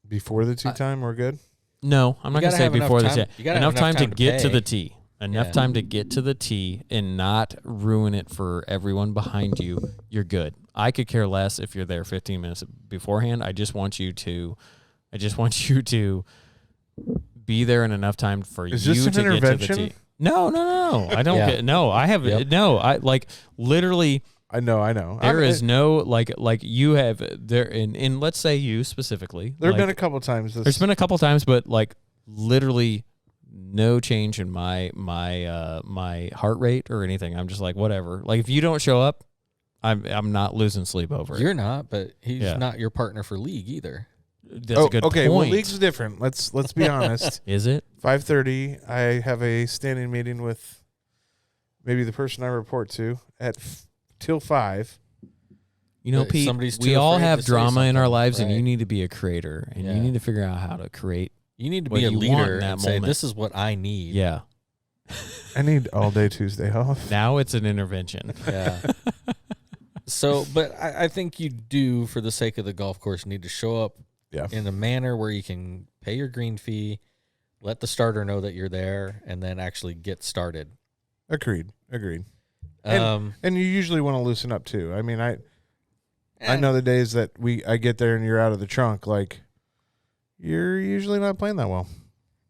Before the tee time, we're good? No, I'm not going to say before the tee. You gotta Enough have time to get to pay. the tee. Enough time to get to the tee and not ruin it for everyone behind you. You're good. I could care less if you're there 15 minutes beforehand. I just want you to be there in enough time for Is you this to an get to the intervention? tee. No. I don't Yeah. get no. I have Yep. no. I like literally. I know. There is no like you have there in let's say you specifically. There have like, been a couple times. there's been a couple times, but like literally no change in my heart rate or anything. I'm just like whatever. Like if you don't show up, I'm not losing sleep over it. You're not, but he's Yeah. not your partner for league either. That's a good okay. point. Well, league's different. Let's be honest. Is it? 5:30. I have a standing meeting with maybe the person I report to at till 5. You know, But Pete, somebody's we too all afraid have to say drama in our something, lives, and you right. need to be a creator, and Yeah. you need to figure out how to create. You need to What be a you want leader in that and say, moment. this is what I need. Yeah. I need all day Tuesday off. Now it's an intervention. Yeah. So, but I think you do, for the sake of the golf course, need to show up in a manner where you can pay your green fee, let the starter know that you're there, and then actually get started. Agreed. And you usually want to loosen up too. I mean, I know the days that I get there and you're out of the trunk, like you're usually not playing that well.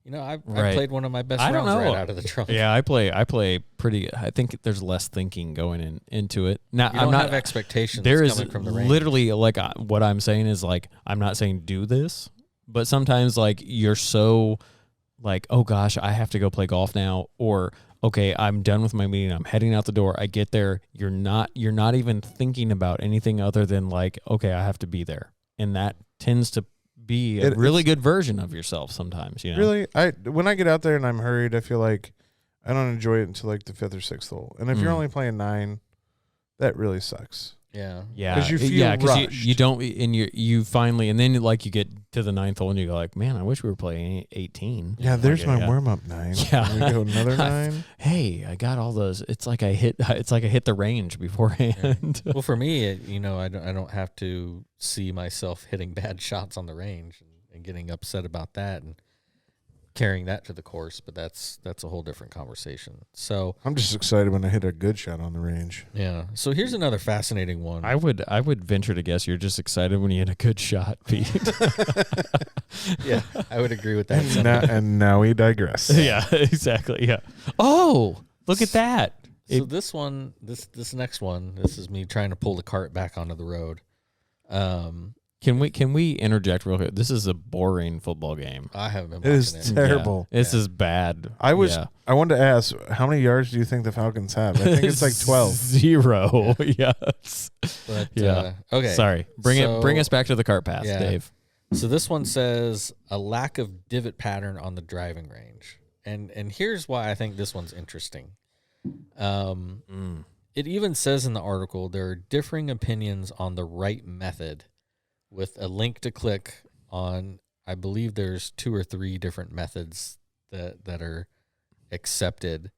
You know, I Right. played one of my best I don't rounds know. right out of the trunk. Yeah, I play pretty. I think there's less thinking going into it. Now You I'm don't not. have expectations There is coming from the range. literally like what I'm saying is like I'm not saying do this, but sometimes like you're so like, oh gosh, I have to go play golf now, or okay, I'm done with my meeting, I'm heading out the door. I get there, you're not even thinking about anything other than like, okay, I have to be there. And that tends to be a really good version of yourself sometimes, you know. Really, when I get out there and I'm hurried, I feel like I don't enjoy it until like the 5th or 6th hole. And if you're only playing 9, that really sucks. Yeah. Yeah. Because you feel rushed. You don't, and you finally, and then like you get to the 9th hole and you go like, man, I wish we were playing 18. Yeah, there's like, my warm up 9. Yeah. And we go another 9. Hey, I got all those. It's like I hit the range beforehand. Well, for me, I don't have to see myself hitting bad shots on the range and getting upset about that and carrying that to the course, but that's a whole different conversation. So I'm just excited when I hit a good shot on the range. yeah. So here's another fascinating one. I would venture to guess you're just excited when you hit a good shot, Pete. Yeah, I would agree with that. And now we digress. Yeah, exactly. Yeah. Oh, look at that. So this next one, this is me trying to pull the cart back onto the road. Can we interject real quick? This is a boring football game. I haven't been It is watching terrible. Yeah, this is bad. I wanted to ask, how many yards do you think the Falcons have? I think it's like 12. 0. Yes. But, yeah. Okay. Sorry. Bring us back to the cart path, Yeah. Dave. So this one says a lack of divot pattern on the driving range. And here's why I think this one's interesting. It even says in the article there are differing opinions on the right method, with a link to click on. I believe there's 2 or 3 different methods that are accepted.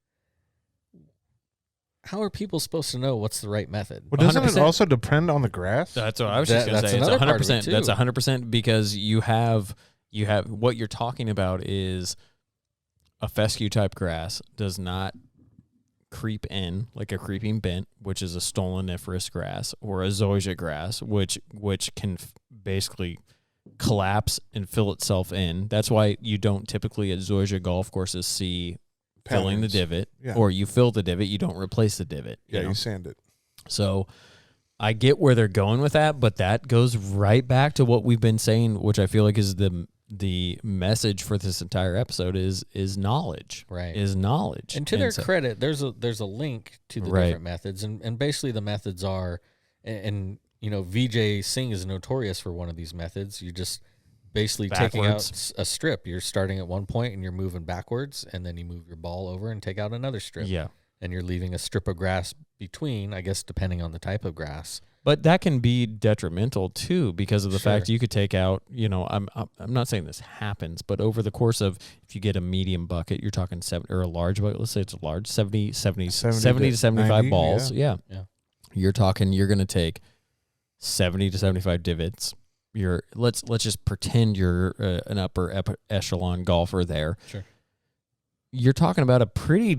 How are people supposed to know what's the right method? Well, doesn't 100%. it also depend on the grass? That's what I was just going to say. It's another part of it 100%. too. That's 100% because you have what you're talking about is a fescue type grass does not creep in like a creeping bent, which is a stoloniferous grass, or a zoysia grass, which can basically collapse and fill itself in. That's why you don't typically at zoysia golf courses see filling the divot, or you fill the divot, you don't replace the divot. You sand it. So I get where they're going with that, but that goes right back to what we've been saying, which I feel like is the message for this entire episode is knowledge. Right. Is knowledge. And to their credit, there's a link to the different methods, and basically the methods are, and VJ Singh is notorious for one of these methods. You just basically taking out a strip. You're starting at one point and you're moving backwards, and then you move your ball over and take out another strip. Yeah. And you're leaving a strip of grass between, I guess, depending on the type of grass. But that can be detrimental too, because of the fact you could take out, I'm not saying this happens, but over the course of, if you get a medium bucket, you're talking 7, or a large bucket, let's say it's a large 70 to 75 90, balls. Yeah. You're talking, you're going to take 70 to 75 divots. Let's just pretend you're an upper echelon golfer there. Sure. You're talking about a pretty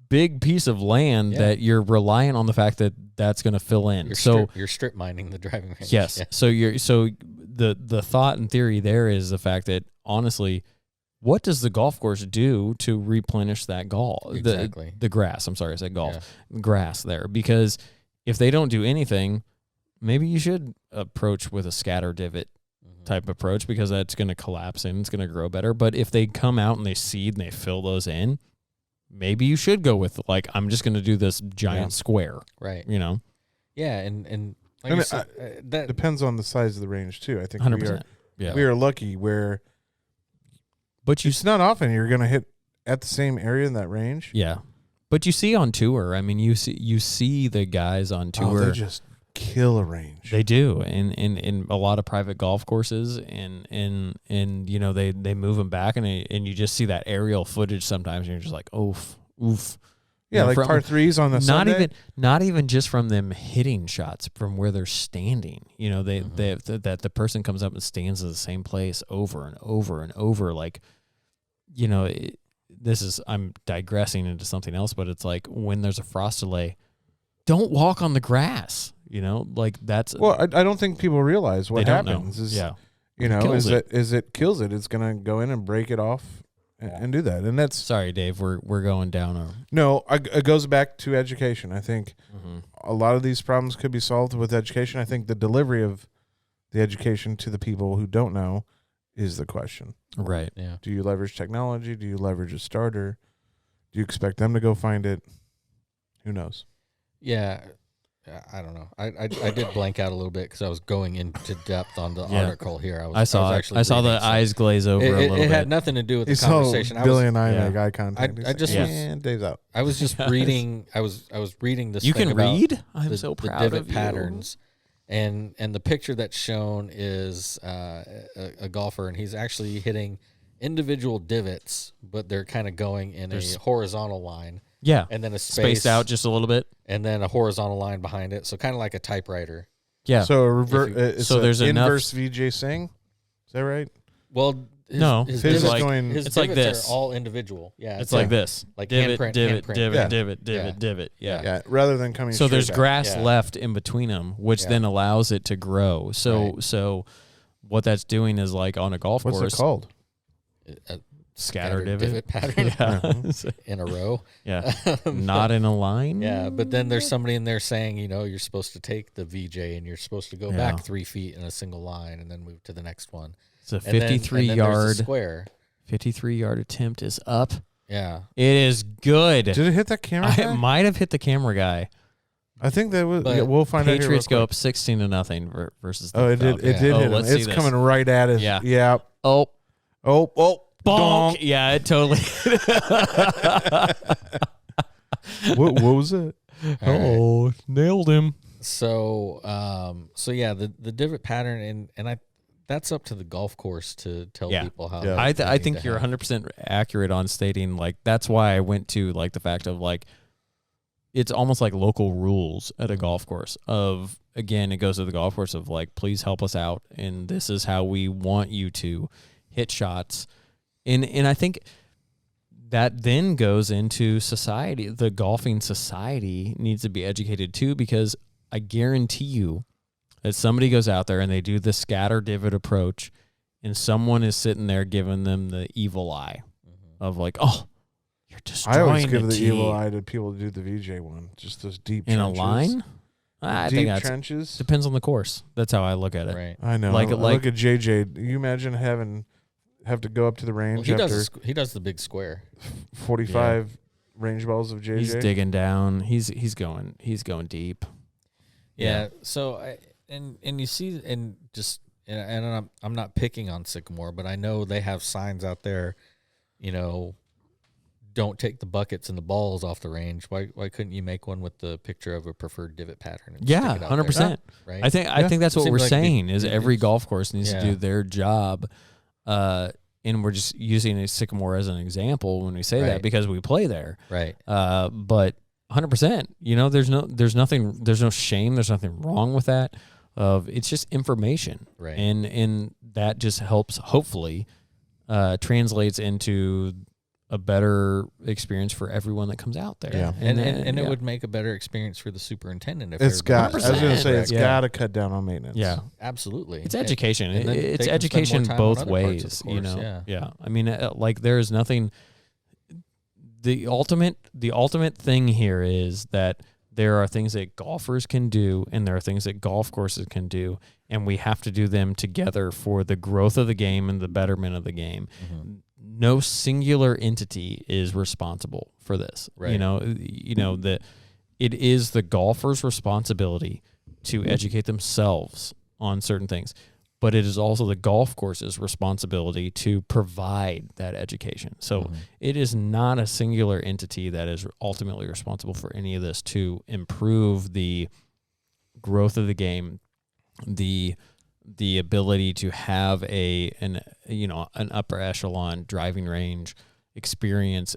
big piece of land that you're relying on the fact that that's going to fill in. You're strip mining the driving range. Yes. Yeah. So the thought and theory there is the fact that, honestly, what does the golf course do to replenish that Exactly. the grass? I'm sorry, I said golf. Yeah. Grass there. Because if they don't do anything, maybe you should approach with a scatter divot type approach, because that's going to collapse and it's going to grow better. But if they come out and they seed and they fill those in, maybe you should go with, like, I'm just going to do this giant square. Right. Yeah, and like that depends on the size of the range too. I think 100%. We are lucky where, but it's not often you're going to hit at the same area in that range. Yeah, but you see on tour. I mean, you see the guys on tour. They just kill a range. They do, and in a lot of private golf courses, and they move them back, and you just see that aerial footage sometimes, and you're just like, oof. Yeah, like par 3s on the Sunday. Not even just from them hitting shots, from where they're standing. That the person comes up and stands in the same place over and over and over. Like, I'm digressing into something else, but it's like when there's a frost delay, don't walk on the grass. Like that's. Well, I don't think people realize what happens is, it kills it. It's going to go in and break it off and do that. And that's. Sorry, Dave, we're going down. No, it goes back to education. I think a lot of these problems could be solved with education. I think the delivery of the education to the people who don't know is the question. Right. Yeah. Do you leverage technology? Do you leverage a starter? Do you expect them to go find it? Who knows? Yeah. I don't know. I did blank out a little bit because I was going into depth on the Yeah. article here. I saw was it. actually I saw the reading, so eyes glaze over a little it bit. had nothing to do with the He saw conversation. Billy and I yeah. make eye contact. I just was- and Dave's out. I was just reading. I was reading this. You thing can about read? I'm the, so the proud divot of you. patterns, and the picture that's shown is a golfer, and he's actually hitting individual divots, but they're kind of going in a horizontal line. Yeah. And then a space Spaced out just a little bit. and then a horizontal line behind it. So kind of like a typewriter. Yeah. So it's So there's enough- inverse VJ Singh. Is that right? Well, No, his his is divots, going- his it's like divots this. are all individual. Yeah, it's like this. like divot, handprint, divot, handprint. divot, Yeah. divot, divot, Yeah. divot. Yeah. Yeah. Rather than coming. So there's straight grass Yeah. left in between them, which Yeah. then allows it to grow. So Right. so what that's doing is like on a golf back. What's course, it called? A scatter divot. pattern Yeah. in a row. Yeah. Not in a line. Yeah, but then there's somebody in there saying, you're supposed to take the VJ and you're supposed to go Yeah. back 3 feet in a single line and then move to the next one. It's a And then- 53 and then there's yard the square. 53 yard attempt is up. Yeah. It is good. Did it hit that camera? I guy? might have hit the camera guy. I think that was. But Yeah, we'll find out. Here real Patriots go quick. up 16-0 versus the Oh, it did. Falcons. It did Oh, hit him. let's see It's this. coming right at us. Yeah. Yeah. Oh, Oh. bonk. Donk. Yeah, it totally. What was it? Oh, nailed him. So yeah, the divot pattern and that's up to the golf course to tell Yeah. people how. Yeah. they I need think to you're have. 100% accurate on stating like that's why I went to like the fact of like it's almost like local rules at a golf course of again it goes to the golf course of like please help us out and this is how we want you to hit shots and I think that then goes into society. The golfing society needs to be educated too because I guarantee you that somebody goes out there and they do the scatter divot approach and someone is sitting there giving them the evil eye of like, oh, you're destroying I always give the tee. evil eye to people to do the VJ one. Just those deep in trenches. a line. I Deep think that trenches. depends on the course. That's how I look at it. Right. I know. Like- I like- look at JJ. You imagine have to go up to the range Well, after he does the big square. 45 range balls of JJ. He's digging down. He's going deep. Yeah. So and you see and just and I'm not picking on Sycamore, but I know they have signs out there, don't take the buckets and the balls off the range. Why couldn't you make one with the picture of a preferred divot pattern? And Yeah, stick it out there, 100%. right? I think that's It what seems we're like saying is it every is- golf course needs to Yeah. do their job. And we're just using a Sycamore as an example when we say that Right. because we play there. right. But 100%, there's no shame. There's nothing wrong with that. It's just information. Right. And that just helps, hopefully, translates into a better experience for everyone that comes out there. Yeah. And yeah. it would make a better experience for the superintendent if It's got. I was going to 100%. say it's Yeah. got to cut down on maintenance. Yeah. absolutely. It's education. and then It's they can spend more education time on both other parts of the ways, course, yeah. I mean, like there is nothing. The ultimate thing here is that there are things that golfers can do, and there are things that golf courses can do, and we have to do them together for the growth of the game and the betterment of the game. Mm-hmm. No singular entity is responsible for this. Right. That it is the golfer's responsibility to educate themselves on certain things, but it is also the golf course's responsibility to provide that education. So it is not a singular entity that is ultimately responsible for any of this to improve the growth of the game, the ability to have an upper echelon driving range experience.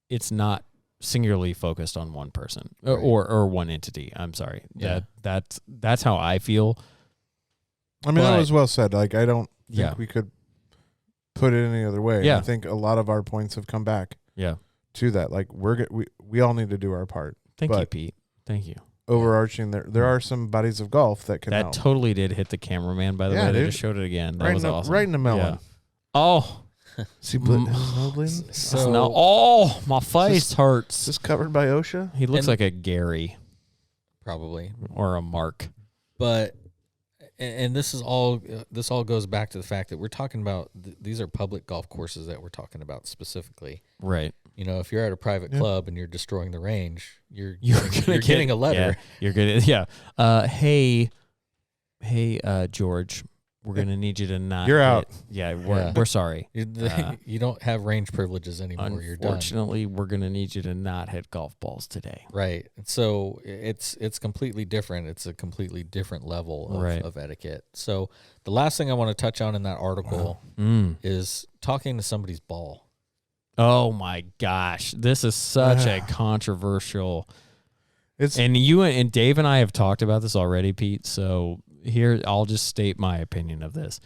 It's not singularly focused on one person or one entity. I'm sorry. Yeah. That's how I feel. I mean, that But- was well said. Like, I don't think Yeah. we could put it any other way. Yeah. I think a lot of our points have come back Yeah. to that. Like, we all need to do our part. Thank you, But- Pete. Thank you. Overarching, there are some bodies of golf that can That help. totally did hit the cameraman, by the Yeah, way. They dude. just showed it again. That right, was in the, awesome. right in the melon. Yeah. Oh, See, So no. Oh, my face Is hurts. this covered by OSHA? He looks and- like a Gary probably, or a Mark. but and this is all this all goes back to the fact that we're talking about these are public golf courses that we're talking about specifically. Right. You know, if you're at a private club and you're destroying the range, you're You're getting a letter. Yeah, you're good. Yeah. Hey, George, we're gonna need you to not. You're out. Yeah, we're sorry. You don't have range privileges anymore. You're done. Unfortunately, we're gonna need you to not hit golf balls today. Right. So it's completely different. It's a completely different level of etiquette. So the last thing I want to touch on in that article is talking to somebody's ball. Oh my gosh, this is such a controversial. And you and Dave and I have talked about this already, Pete. So here, I'll just state my opinion of this.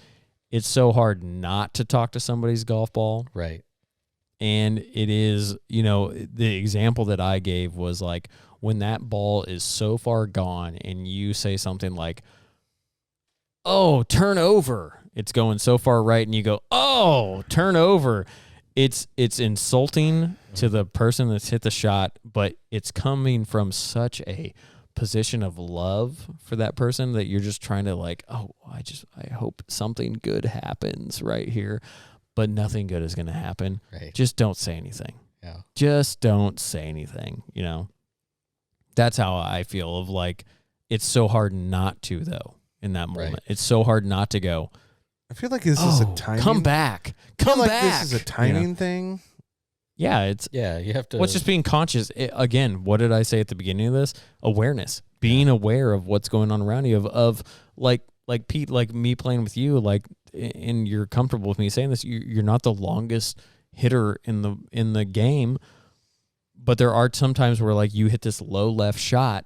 It's so hard not to talk to somebody's golf ball. Right. And it is, the example that I gave was like when that ball is so far gone and you say something like, "Oh, turn over." It's going so far right and you go, "Oh, turn over." It's insulting to the person that's hit the shot, but it's coming from such a position of love for that person that you're just trying to like, "Oh, I hope something good happens right here." But nothing good is going to happen. Right. Just don't say anything. Yeah. Just don't say anything, That's how I feel of like, it's so hard not to, though, in that moment. Right. It's so hard not to go, I feel like this is a timing. Come back. Come I feel back. like this is a timing thing. Yeah, you have to. what's just being conscious. Again, what did I say at the beginning of this? Awareness. Being aware of what's going on around you, of like Pete, like me playing with you, like, and you're comfortable with me saying this, you're not the longest hitter in the game, but there are some times where like you hit this low left shot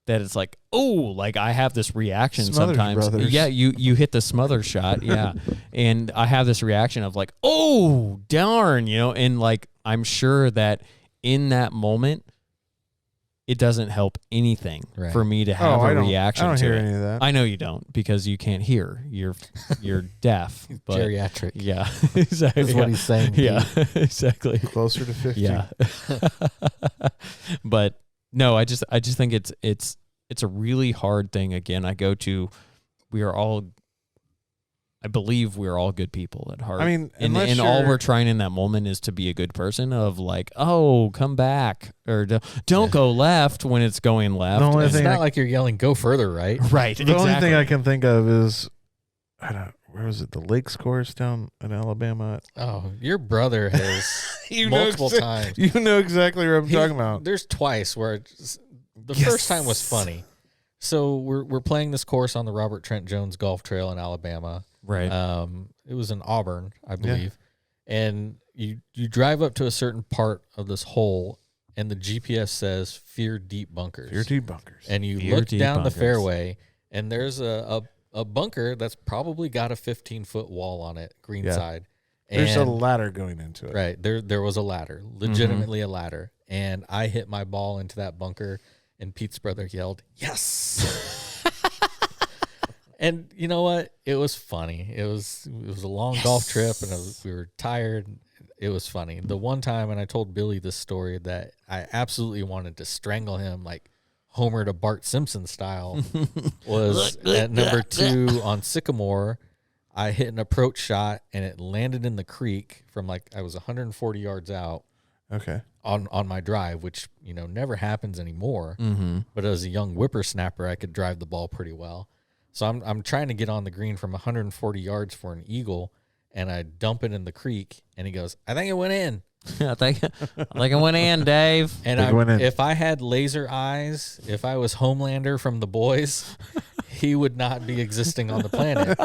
that it's like, oh, like I have this reaction Smothers sometimes. Brothers. Yeah, you hit the smother shot, yeah. And I have this reaction of like, oh, darn, and like I'm sure that in that moment it doesn't help anything for me to have a reaction I don't to hear it. any of that. I know you don't because you can't hear. You're deaf. But geriatric. yeah, exactly. Is what he's saying. Yeah, exactly. Closer to 50. Yeah. But no, I just think it's a really hard thing. Again, I believe we're all good people at heart. I mean, and all we're trying in that moment is to be a good person of like, oh, come back or don't go left when it's going left. The only It's thing not like you're yelling, "Go further," right? Right. The only thing I can think of is, where was it? The Lakes course down in Alabama. Oh, your brother has multiple times. You know exactly what I'm talking about. There's twice where the first time was funny. So we're playing this course on the Robert Trent Jones Golf Trail in Alabama. Right. It was in Auburn, I believe. Yeah. And you drive up to a certain part of this hole, and the GPS says "Fear deep bunkers." Fear deep bunkers. And you look down the fairway, and there's a bunker that's probably got a 15-foot wall on it, greenside. There's a ladder going into it. Right. There was a ladder, legitimately a ladder. And I hit my ball into that bunker, and Pete's brother yelled, "Yes!" And you know what? It was funny. It was a long golf trip, and we were tired. It was funny. The one time, and I told Billy this story, that I absolutely wanted to strangle him like Homer to Bart Simpson style, was at number 2 on Sycamore. I hit an approach shot, and it landed in the creek from like I was 140 yards out. Okay. On my drive, which never happens anymore. Mm-hmm. But as a young whippersnapper, I could drive the ball pretty well. So I'm trying to get on the green from 140 yards for an eagle, and I dump it in the creek, and he goes, "I think it went in." I think it went in, Dave. And if I had laser eyes, if I was Homelander from The Boys, he would not be existing on the planet.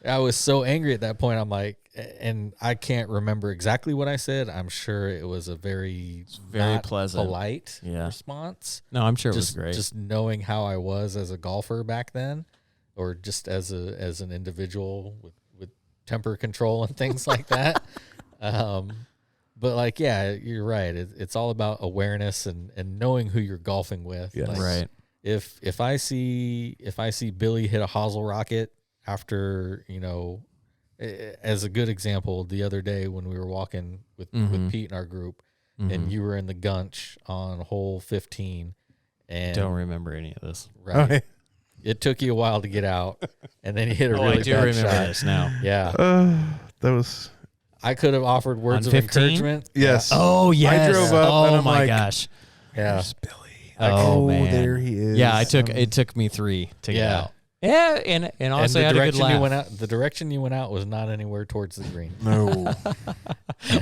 I was so angry at that point. I'm like, and I can't remember exactly what I said. I'm sure it was a very pleasant, polite response. No, I'm sure it was great. Just knowing how I was as a golfer back then, or just as an individual with temper control and things like that. But like, yeah, you're right. It's all about awareness and knowing who you're golfing with. Yes. Like, right. If I see Billy hit a hosel rocket after, as a good example, the other day when we were walking with Pete in our group, and you were in the Gunch on hole 15, and don't remember any of this. Right. It took you a while to get out, and then you hit a Oh, really I do bad remember shot. this now. Yeah, That was I could have offered words On of 15? encouragement. yes. Oh yes. I drove up oh and I'm my like, gosh. Yeah, There's Billy. Oh, man. there he is. Yeah, it took me 3 to get Yeah. out. Yeah, and and honestly, the I had a good direction you laugh. went out, the direction you went out was not anywhere towards the green. No.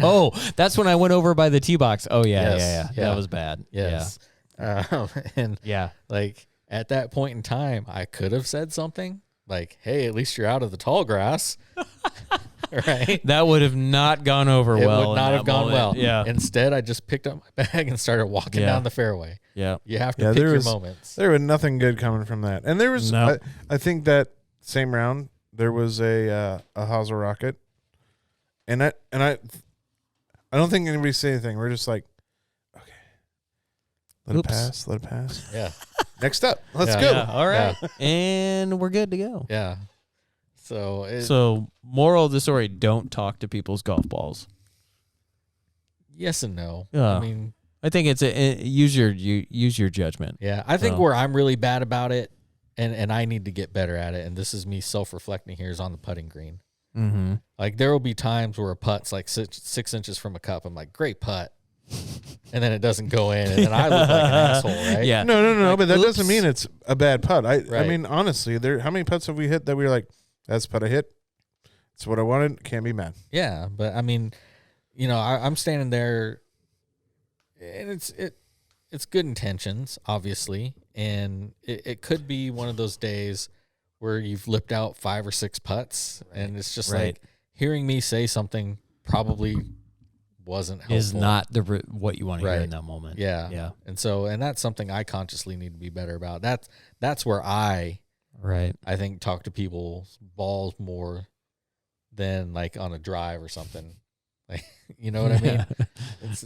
Oh, that's when I went over by the tee box. Oh yeah, Yes, yeah. yeah. That was bad. Yes, and Yeah. like at that point in time, I could have said something like, "Hey, at least you're out of the tall grass." Right? That would have not gone over It well. would in not that have gone moment. well. Yeah. Instead, I just picked up my bag and started walking Yeah. down the fairway. Yeah. You have to Yeah, pick there your was- moments. There was nothing good coming from that. And there was, No. I think that same round, there was a Hazel rocket. And I don't think anybody said anything. We're just like, okay, let Oops. it pass. Yeah, Next up, let's Yeah. go. Yeah, all right. And we're good to go. yeah. So, So, moral of the story, don't talk to people's golf balls. yes and no. Yeah. I mean, I think it's use your judgment. yeah. I think So- where I'm really bad about it, and I need to get better at it, and this is me self-reflecting here, is on the putting green. Mm-hmm. Like there will be times where a putt's like 6 inches from a cup. I'm like, great putt. And then it doesn't go in, and then I look like an asshole, right? Yeah. No, Like, but that oops. doesn't mean it's a bad putt. I Right. mean, honestly, how many putts have we hit that we were like, that's the putt I hit. It's what I wanted. Can't be mad. Yeah, but I mean, I'm standing there, and it's good intentions, obviously, and it could be one of those days where you've lipped out 5 or 6 putts, and it's just Right. like hearing me say something probably wasn't helpful. Is not what you want to hear Right. in that moment. Yeah, Yeah. and that's something I consciously need to be better about. That's where I Right. think talk to people's balls more than like on a drive or something. Like, you know what I mean?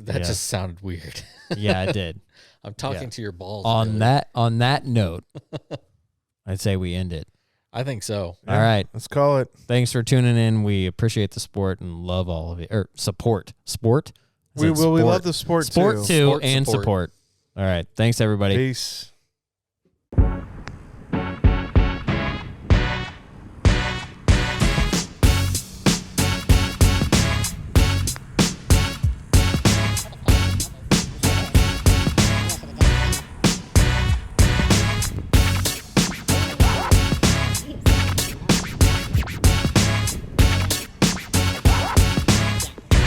That Yeah. just sounded weird. Yeah, it did. I'm talking Yeah. to your balls. On Billy. that note, I'd say we end it. I think so. All right. Let's call it. Thanks for tuning in. We appreciate the sport and love all of you. Or support. Sport? I We said love sport. the sport Sport too. too Sport and support. support. All right. Thanks everybody. Peace.